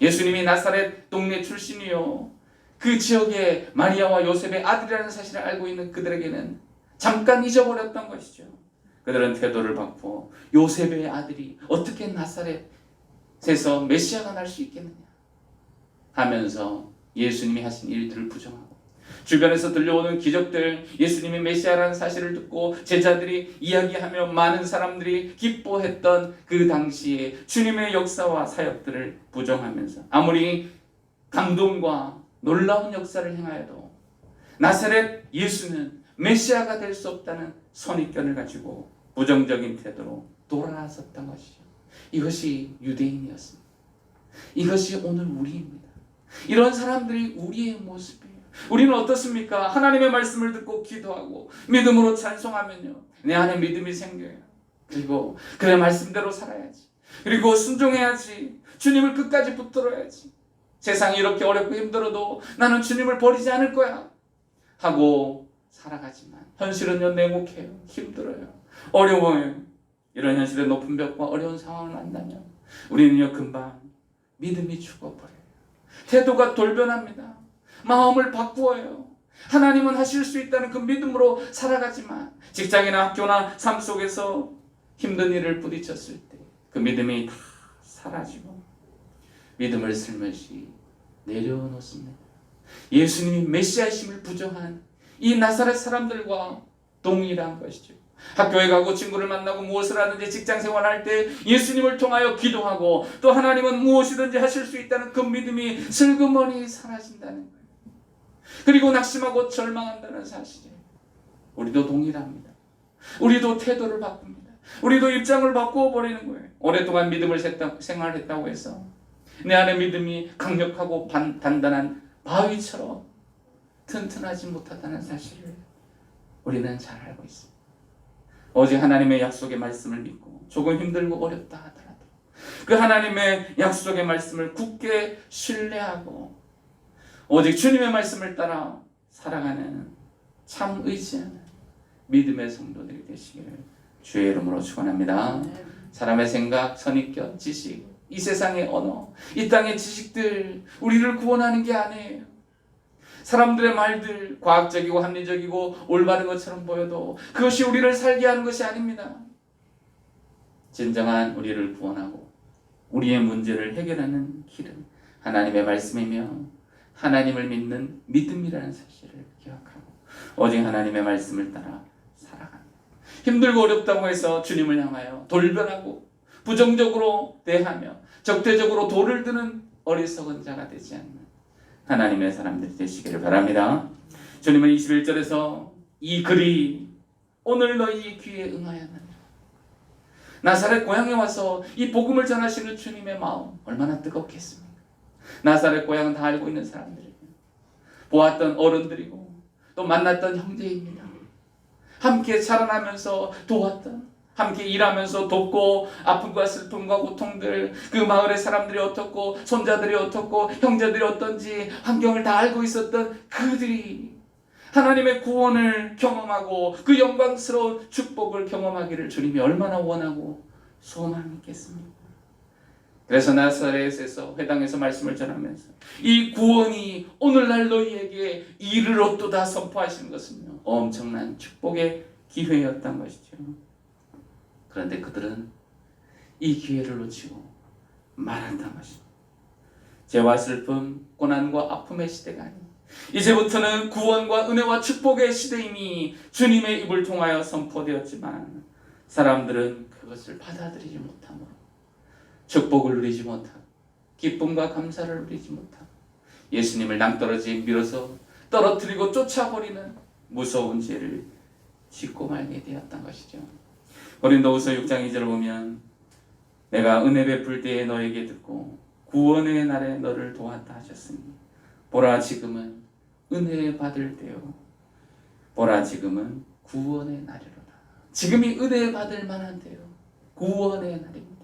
S3: 예수님이 나사렛 동네 출신이요 그 지역에 마리아와 요셉의 아들이라는 사실을 알고 있는 그들에게는 잠깐 잊어버렸던 것이죠. 그들은 태도를 바꾸어 요셉의 아들이 어떻게 나사렛에서 메시아가 날 수 있겠느냐 하면서 예수님이 하신 일들을 부정하고 주변에서 들려오는 기적들, 예수님이 메시아라는 사실을 듣고 제자들이 이야기하며 많은 사람들이 기뻐했던 그 당시에 주님의 역사와 사역들을 부정하면서 아무리 감동과 놀라운 역사를 행하여도 나사렛 예수는 메시아가 될 수 없다는 선입견을 가지고 부정적인 태도로 돌아섰던 것이죠. 이것이 유대인이었습니다. 이것이 오늘 우리입니다. 이런 사람들이 우리의 모습이에요. 우리는 어떻습니까? 하나님의 말씀을 듣고 기도하고 믿음으로 찬송하면요 내 안에 믿음이 생겨요. 그리고 그의 말씀대로 살아야지. 그리고 순종해야지. 주님을 끝까지 붙들어야지. 세상이 이렇게 어렵고 힘들어도 나는 주님을 버리지 않을 거야 하고 살아가지만 현실은요 냉혹해요. 힘들어요. 어려워요. 이런 현실의 높은 벽과 어려운 상황을 만나면 우리는요 금방 믿음이 죽어버려요. 태도가 돌변합니다. 마음을 바꾸어요. 하나님은 하실 수 있다는 그 믿음으로 살아가지만 직장이나 학교나 삶 속에서 힘든 일을 부딪혔을 때 그 믿음이 다 사라지고 믿음을 슬며시 내려놓습니다. 예수님이 메시아이심을 부정한 이 나사렛 사람들과 동일한 것이죠. 학교에 가고 친구를 만나고 무엇을 하든지 직장 생활할 때 예수님을 통하여 기도하고 또 하나님은 무엇이든지 하실 수 있다는 그 믿음이 슬그머니 사라진다는 거예요. 그리고 낙심하고 절망한다는 사실에 우리도 동일합니다. 우리도 태도를 바꿉니다. 우리도 입장을 바꾸어 버리는 거예요. 오랫동안 믿음을 생활했다고 해서 내 안에 믿음이 강력하고 단단한 바위처럼 튼튼하지 못하다는 사실을 우리는 잘 알고 있습니다. 오직 하나님의 약속의 말씀을 믿고 조금 힘들고 어렵다 하더라도 그 하나님의 약속의 말씀을 굳게 신뢰하고 오직 주님의 말씀을 따라 살아가는 참 의지하는 믿음의 성도들이 되시기를 주의 이름으로 축원합니다. 사람의 생각, 선입견, 지식, 이 세상의 언어, 이 땅의 지식들 우리를 구원하는 게 아니에요. 사람들의 말들 과학적이고 합리적이고 올바른 것처럼 보여도 그것이 우리를 살게 하는 것이 아닙니다. 진정한 우리를 구원하고 우리의 문제를 해결하는 길은 하나님의 말씀이며 하나님을 믿는 믿음이라는 사실을 기억하고 오직 하나님의 말씀을 따라 살아갑니다. 힘들고 어렵다고 해서 주님을 향하여 돌변하고 부정적으로 대하며 적대적으로 돌을 드는 어리석은 자가 되지 않는 하나님의 사람들이 되시기를 바랍니다. 주님은 21절에서 이 글이 오늘 너희 귀에 응하였느니라. 나사렛 고향에 와서 이 복음을 전하시는 주님의 마음 얼마나 뜨겁겠습니까? 나사렛 고향은 다 알고 있는 사람들이고 보았던 어른들이고 또 만났던 형제입니다. 함께 자라나면서 도왔던 함께 일하면서 돕고 아픔과 슬픔과 고통들 그 마을의 사람들이 어떻고 손자들이 어떻고 형제들이 어떤지 환경을 다 알고 있었던 그들이 하나님의 구원을 경험하고 그 영광스러운 축복을 경험하기를 주님이 얼마나 원하고 소망했겠습니까? 그래서 나사렛에서 회당에서 말씀을 전하면서 이 구원이 오늘날 너희에게 이르렀도다 선포하시는 것은요 엄청난 축복의 기회였던 것이죠. 그런데 그들은 이 기회를 놓치고 말았던 것입니다. 죄와 슬픔, 고난과 아픔의 시대가 아닙니다. 이제부터는 구원과 은혜와 축복의 시대임이 주님의 입을 통하여 선포되었지만 사람들은 그것을 받아들이지 못하므로 축복을 누리지 못하고 기쁨과 감사를 누리지 못하고 예수님을 낭떠러지에 밀어서 떨어뜨리고 쫓아버리는 무서운 죄를 짓고 말게 되었던 것이죠. 고린도후서 6장 2절을 보면 내가 은혜 베풀 때에 너에게 듣고 구원의 날에 너를 도왔다 하셨으니 보라 지금은 은혜 받을 때요 보라 지금은 구원의 날이로다. 지금이 은혜 받을 만한 때요 구원의 날입니다.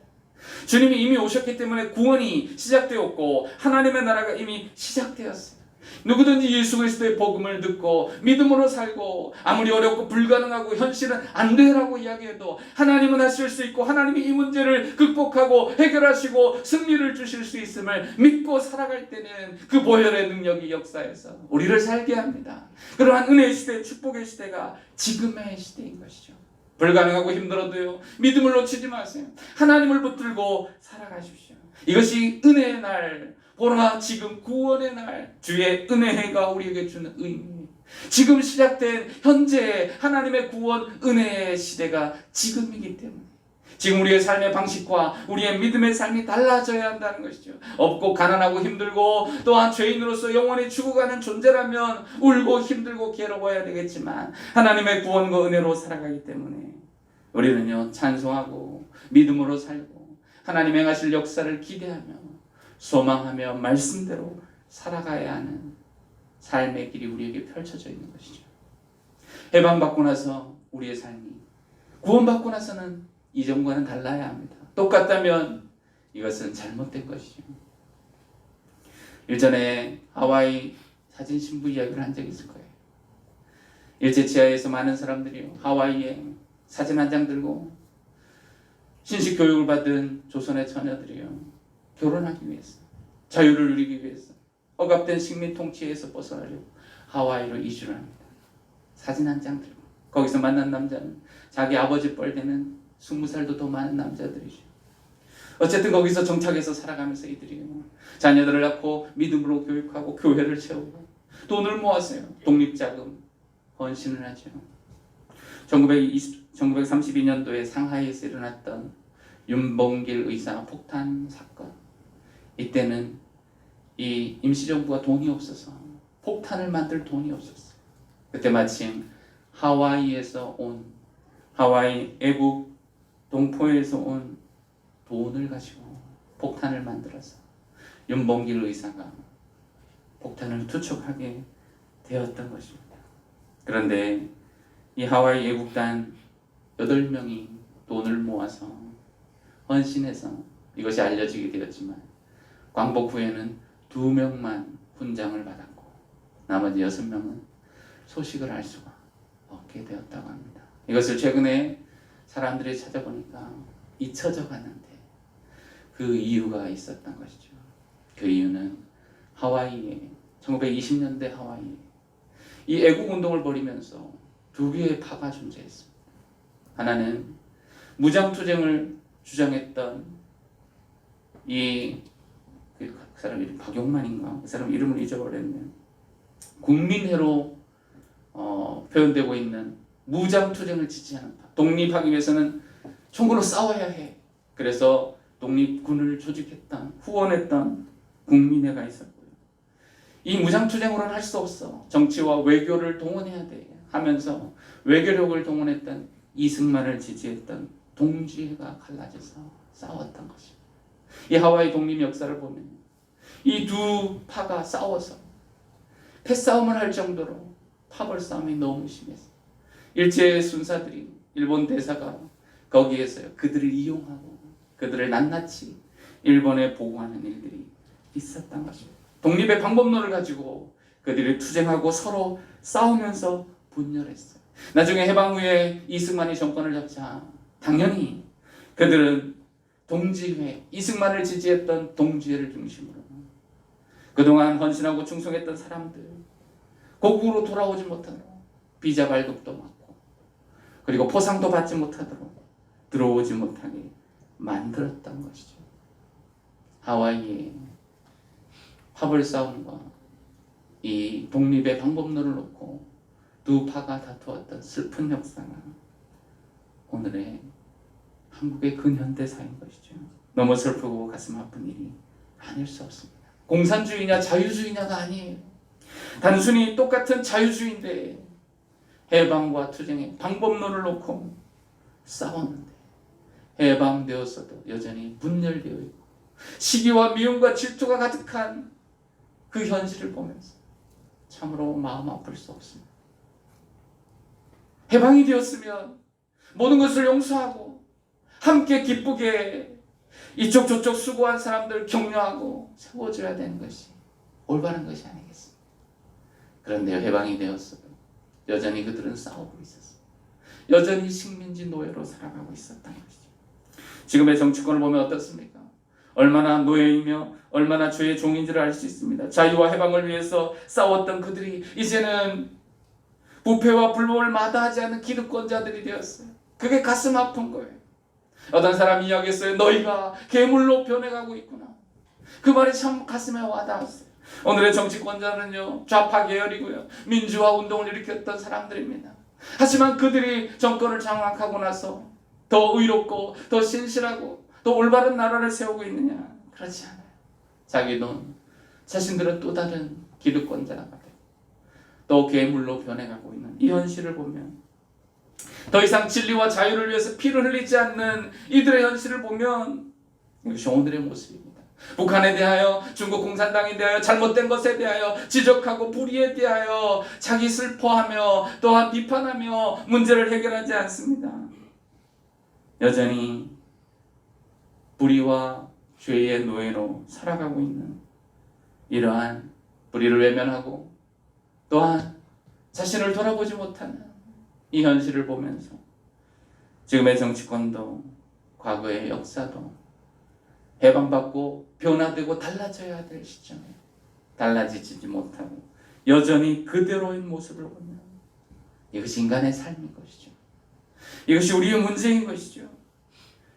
S3: 주님이 이미 오셨기 때문에 구원이 시작되었고 하나님의 나라가 이미 시작되었어요. 누구든지 예수 그리스도의 복음을 듣고 믿음으로 살고 아무리 어렵고 불가능하고 현실은 안 되라고 이야기해도 하나님은 하실 수 있고 하나님이 이 문제를 극복하고 해결하시고 승리를 주실 수 있음을 믿고 살아갈 때는 그 보혈의 능력이 역사에서 우리를 살게 합니다. 그러한 은혜의 시대, 축복의 시대가 지금의 시대인 것이죠. 불가능하고 힘들어도요, 믿음을 놓치지 마세요. 하나님을 붙들고 살아가십시오. 이것이 은혜의 날, 보라 지금 구원의 날, 주의 은혜가 우리에게 주는 의미. 지금 시작된 현재 하나님의 구원 은혜의 시대가 지금이기 때문에 지금 우리의 삶의 방식과 우리의 믿음의 삶이 달라져야 한다는 것이죠. 없고 가난하고 힘들고 또한 죄인으로서 영원히 죽어가는 존재라면 울고 힘들고 괴로워야 되겠지만 하나님의 구원과 은혜로 살아가기 때문에 우리는요, 찬송하고 믿음으로 살고 하나님 행하실 역사를 기대하며 소망하며 말씀대로 살아가야 하는 삶의 길이 우리에게 펼쳐져 있는 것이죠. 해방받고 나서 우리의 삶이 구원받고 나서는 이전과는 달라야 합니다. 똑같다면 이것은 잘못된 것이죠. 일전에 하와이 사진 신부 이야기를 한 적이 있을 거예요. 일제 치하에서 많은 사람들이 하와이에 사진 한 장 들고 신식 교육을 받은 조선의 처녀들이요, 결혼하기 위해서, 자유를 누리기 위해서 억압된 식민 통치에서 벗어나려고 하와이로 이주를 합니다. 사진 한 장 들고 거기서 만난 남자는 자기 아버지 뻘되는 20살도 더 많은 남자들이죠. 어쨌든 거기서 정착해서 살아가면서 이들이 자녀들을 낳고 믿음으로 교육하고 교회를 채우고 돈을 모았어요. 독립자금 헌신을 하죠. 1932년도에 상하이에서 일어났던 윤봉길 의사 폭탄 사건, 이때는 이 임시정부가 돈이 없어서 폭탄을 만들 돈이 없었어요. 그때 마침 하와이에서 온, 하와이 애국 동포에서 온 돈을 가지고 폭탄을 만들어서 윤봉길 의사가 폭탄을 투척하게 되었던 것입니다. 그런데 이 하와이 애국단 8명이 돈을 모아서 헌신해서 이것이 알려지게 되었지만 광복 후에는 2명만 훈장을 받았고 나머지 6명은 소식을 알 수가 없게 되었다고 합니다. 이것을 최근에 사람들이 찾아보니까 잊혀져 가는데 그 이유가 있었던 것이죠. 그 이유는 하와이에 1920년대 하와이에 이 애국운동을 벌이면서 2개의 파가 존재했습니다. 하나는 무장투쟁을 주장했던 그 사람 이름 박용만인가? 그 사람 이름을 잊어버렸네요. 국민회로 표현되고 있는 무장투쟁을 지지하는 파. 독립하기 위해서는 총으로 싸워야 해. 그래서 독립군을 조직했던, 후원했던 국민회가 있었고요. 이 무장투쟁으로는 할 수 없어. 정치와 외교를 동원해야 돼 하면서 외교력을 동원했던 이승만을 지지했던 동지회가 갈라져서 싸웠던 것입니다. 이 하와이 독립 역사를 보면 이 2 파가 싸워서 패싸움을 할 정도로 파벌 싸움이 너무 심했어요. 일제 순사들이, 일본 대사가 거기에서요, 그들을 이용하고 그들을 낱낱이 일본에 보고하는 일들이 있었던 것입니다. 독립의 방법론을 가지고 그들이 투쟁하고 서로 싸우면서 분열했어요. 나중에 해방 후에 이승만이 정권을 잡자 당연히 그들은 동지회, 이승만을 지지했던 동지회를 중심으로 그동안 헌신하고 충성했던 사람들 고국으로 돌아오지 못하도록 비자 발급도 막고 그리고 포상도 받지 못하도록 들어오지 못하게 만들었던 것이죠. 하와이의 파벌 싸움과 이 독립의 방법론을 놓고 2 파가 다투었던 슬픈 역사가 오늘의 한국의 근현대사인 것이죠. 너무 슬프고 가슴 아픈 일이 아닐 수 없습니다. 공산주의냐 자유주의냐가 아니에요. 단순히 똑같은 자유주의인데 해방과 투쟁의 방법론을 놓고 싸웠는데 해방되었어도 여전히 분열되어 있고 시기와 미움과 질투가 가득한 그 현실을 보면서 참으로 마음 아플 수 없습니다. 해방이 되었으면 모든 것을 용서하고 함께 기쁘게 이쪽 저쪽 수고한 사람들 격려하고 세워줘야 되는 것이 올바른 것이 아니겠습니까? 그런데 해방이 되었어요. 여전히 그들은 싸우고 있었어요. 여전히 식민지 노예로 살아가고 있었다는 것이죠. 지금의 정치권을 보면 어떻습니까? 얼마나 노예이며 얼마나 주의 종인지를 알 수 있습니다. 자유와 해방을 위해서 싸웠던 그들이 이제는 부패와 불법을 마다하지 않는 기득권자들이 되었어요. 그게 가슴 아픈 거예요. 어떤 사람이 이야기했어요. 너희가 괴물로 변해가고 있구나. 그 말이 참 가슴에 와닿았어요. 오늘의 정치권자는요, 좌파 계열이고요, 민주화 운동을 일으켰던 사람들입니다. 하지만 그들이 정권을 장악하고 나서 더 의롭고 더 신실하고 더 올바른 나라를 세우고 있느냐? 그렇지 않아요. 자기 돈, 자신들은 또 다른 기득권자가 되고 또 괴물로 변해가고 있는 이 현실을 보면, 더 이상 진리와 자유를 위해서 피를 흘리지 않는 이들의 현실을 보면 이것이 오늘의 모습입니다. 북한에 대하여, 중국 공산당에 대하여, 잘못된 것에 대하여 지적하고 불의에 대하여 자기 슬퍼하며 또한 비판하며 문제를 해결하지 않습니다. 여전히 불의와 죄의 노예로 살아가고 있는 이러한 불의를 외면하고 또한 자신을 돌아보지 못하는 이 현실을 보면서 지금의 정치권도 과거의 역사도 해방받고 변화되고 달라져야 될 시점에 달라지지 못하고 여전히 그대로인 모습을 보면 이것이 인간의 삶인 것이죠. 이것이 우리의 문제인 것이죠.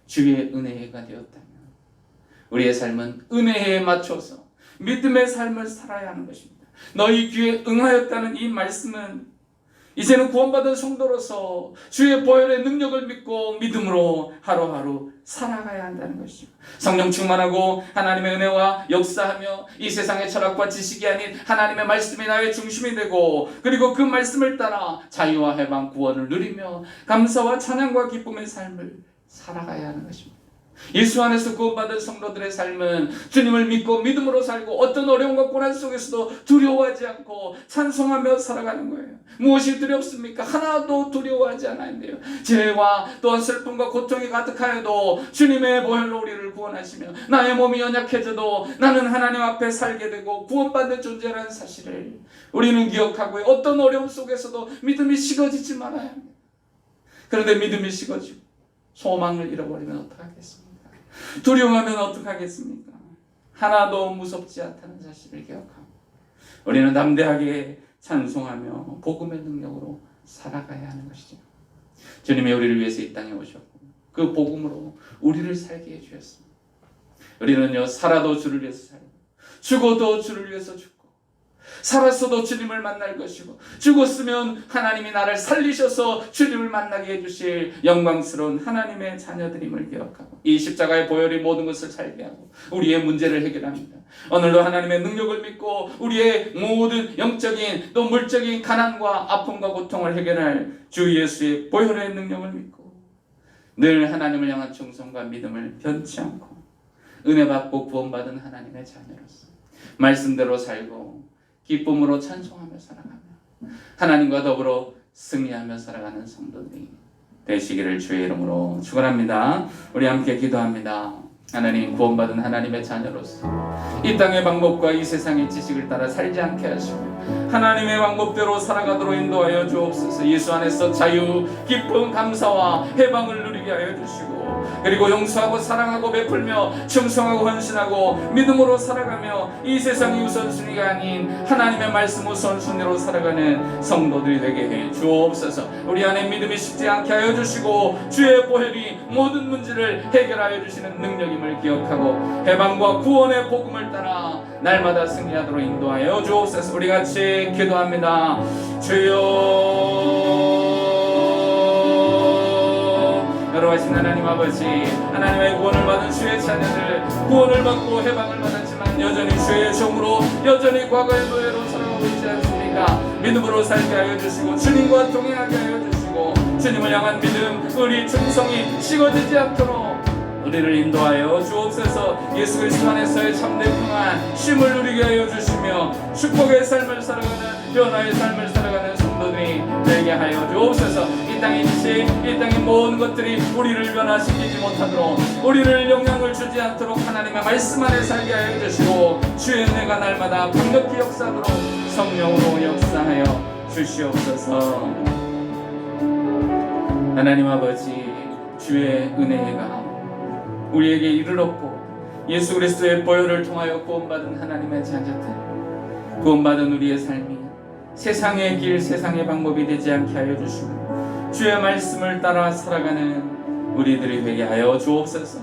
S3: 주의 은혜가 되었다면 우리의 삶은 은혜에 맞춰서 믿음의 삶을 살아야 하는 것입니다. 너희 귀에 응하였다는 이 말씀은 이제는 구원받은 성도로서 주의 보혈의 능력을 믿고 믿음으로 하루하루 살아가야 한다는 것이죠. 성령 충만하고 하나님의 은혜와 역사하며 이 세상의 철학과 지식이 아닌 하나님의 말씀이 나의 중심이 되고, 그리고 그 말씀을 따라 자유와 해방 구원을 누리며 감사와 찬양과 기쁨의 삶을 살아가야 하는 것입니다. 예수 안에서 구원받은 성도들의 삶은 주님을 믿고 믿음으로 살고 어떤 어려움과 고난 속에서도 두려워하지 않고 찬송하며 살아가는 거예요. 무엇이 두렵습니까? 하나도 두려워하지 않아야 돼요. 죄와 또한 슬픔과 고통이 가득하여도 주님의 보혈로 우리를 구원하시며 나의 몸이 연약해져도 나는 하나님 앞에 살게 되고 구원받는 존재라는 사실을 우리는 기억하고 어떤 어려움 속에서도 믿음이 식어지지 말아야 합니다. 그런데 믿음이 식어지고 소망을 잃어버리면 어떡하겠습니까? 두려워하면 어떡하겠습니까? 하나도 무섭지 않다는 사실을 기억하고 우리는 담대하게 찬송하며 복음의 능력으로 살아가야 하는 것이죠. 주님이 우리를 위해서 이 땅에 오셨고 그 복음으로 우리를 살게 해주셨습니다. 우리는요, 살아도 주를 위해서 살고 죽어도 주를 위해서 죽고 살았어도 주님을 만날 것이고 죽었으면 하나님이 나를 살리셔서 주님을 만나게 해주실 영광스러운 하나님의 자녀들임을 기억하고 이 십자가의 보혈이 모든 것을 살게 하고 우리의 문제를 해결합니다. 오늘도 하나님의 능력을 믿고 우리의 모든 영적인 또 물적인 가난과 아픔과 고통을 해결할 주 예수의 보혈의 능력을 믿고 늘 하나님을 향한 충성과 믿음을 변치 않고 은혜 받고 구원받은 하나님의 자녀로서 말씀대로 살고 기쁨으로 찬송하며 살아가며 하나님과 더불어 승리하며 살아가는 성도들이 되시기를 주의 이름으로 축원합니다. 우리 함께 기도합니다. 하나님, 구원받은 하나님의 자녀로서 이 땅의 방법과 이 세상의 지식을 따라 살지 않게 하시고 하나님의 방법대로 살아가도록 인도하여 주옵소서. 예수 안에서 자유, 기쁨, 감사와 해방을 누리게 하여 주시고 그리고 용서하고 사랑하고 베풀며 충성하고 헌신하고 믿음으로 살아가며 이 세상이 우선순위가 아닌 하나님의 말씀 우선순위로 살아가는 성도들이 되게 해 주옵소서. 우리 안에 믿음이 식지 않게 하여 주시고 주의 보혈이 모든 문제를 해결하여 주시는 능력임을 기억하고 해방과 구원의 복음을 따라 날마다 승리하도록 인도하여 주옵소서. 우리 같이 기도합니다. 주여, 여러하신 하나님 아버지, 하나님의 구원을 받은 주의 자녀들, 구원을 받고 해방을 받았지만 여전히 주의 종으로 여전히 과거의 노예로 살아가고 있지 않습니까? 믿음으로 살게 하여 주시고 주님과 동행하게 하여 주시고 주님을 향한 믿음, 의리, 충성이 식어지지 않도록 우리를 인도하여 주옵소서. 예수 그리스도 안에서의 참된 평안, 쉼을 누리게 하여 주시며 축복의 삶을 살아가는 변화의 삶을 살아가는 성도 성도들이 되게 하여 주옵소서. 이 땅의 일체, 이 땅의 모든 것들이 우리를 변화시키지 못하도록, 우리를 영향을 주지 않도록 하나님의 말씀 안에 살게 하여 주시고, 주의 은혜가 날마다 강력히 역사하도록 성령으로 역사하여 주시옵소서. 하나님 아버지, 주의 은혜가 우리에게 이르렀고, 예수 그리스도의 보혈을 통하여 구원받은 하나님의 자녀들, 구원받은 우리의 삶이 세상의 길, 세상의 방법이 되지 않게 하여 주시고, 주의 말씀을 따라 살아가는 우리들이 되게 하여 주옵소서.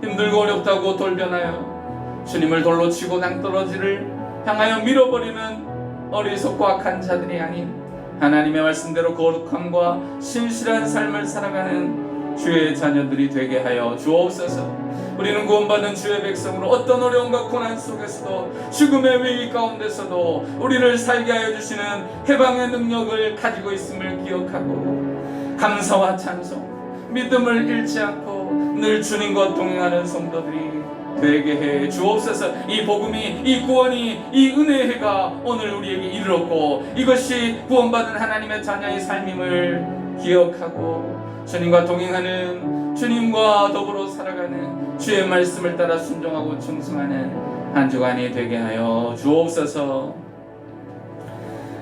S3: 힘들고 어렵다고 돌변하여 주님을 돌로 치고 낭떠러지를 향하여 밀어버리는 어리석고 악한 자들이 아닌, 하나님의 말씀대로 거룩함과 신실한 삶을 살아가는 주의 자녀들이 되게 하여 주옵소서. 우리는 구원받은 주의 백성으로 어떤 어려움과 고난 속에서도, 죽음의 위기 가운데서도 우리를 살게 하여 주시는 해방의 능력을 가지고 있음을 기억하고, 감사와 찬송, 믿음을 잃지 않고 늘 주님과 동행하는 성도들이 되게 해 주옵소서. 이 복음이, 이 구원이, 이 은혜가 오늘 우리에게 이르렀고, 이것이 구원받은 하나님의 자녀의 삶임을 기억하고, 주님과 동행하는, 주님과 더불어 살아가는, 주의 말씀을 따라 순종하고 충성하는 한 주간이 되게 하여 주옵소서.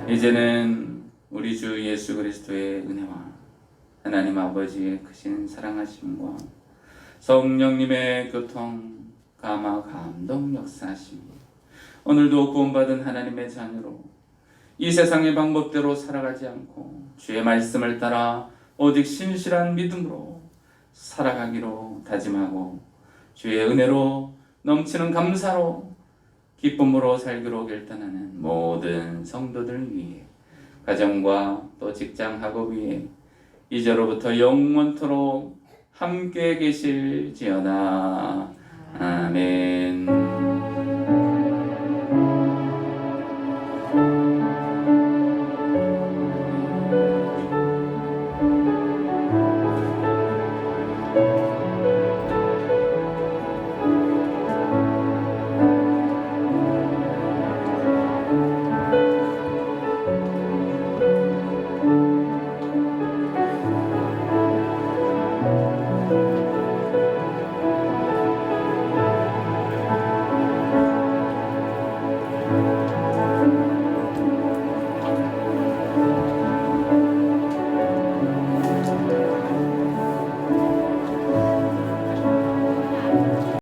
S3: 이제는 우리 주 예수 그리스도의 은혜와 하나님 아버지의 크신 사랑하심과 성령님의 교통, 감화, 감동, 역사하심, 오늘도 구원받은 하나님의 자녀로 이 세상의 방법대로 살아가지 않고 주의 말씀을 따라 오직 신실한 믿음으로 살아가기로 다짐하고, 주의 은혜로 넘치는 감사로 기쁨으로 살기로 결단하는 모든 성도들 위해, 가정과 또 직장, 학업 위에 이제로부터 영원토록 함께 계실지어다. 아멘.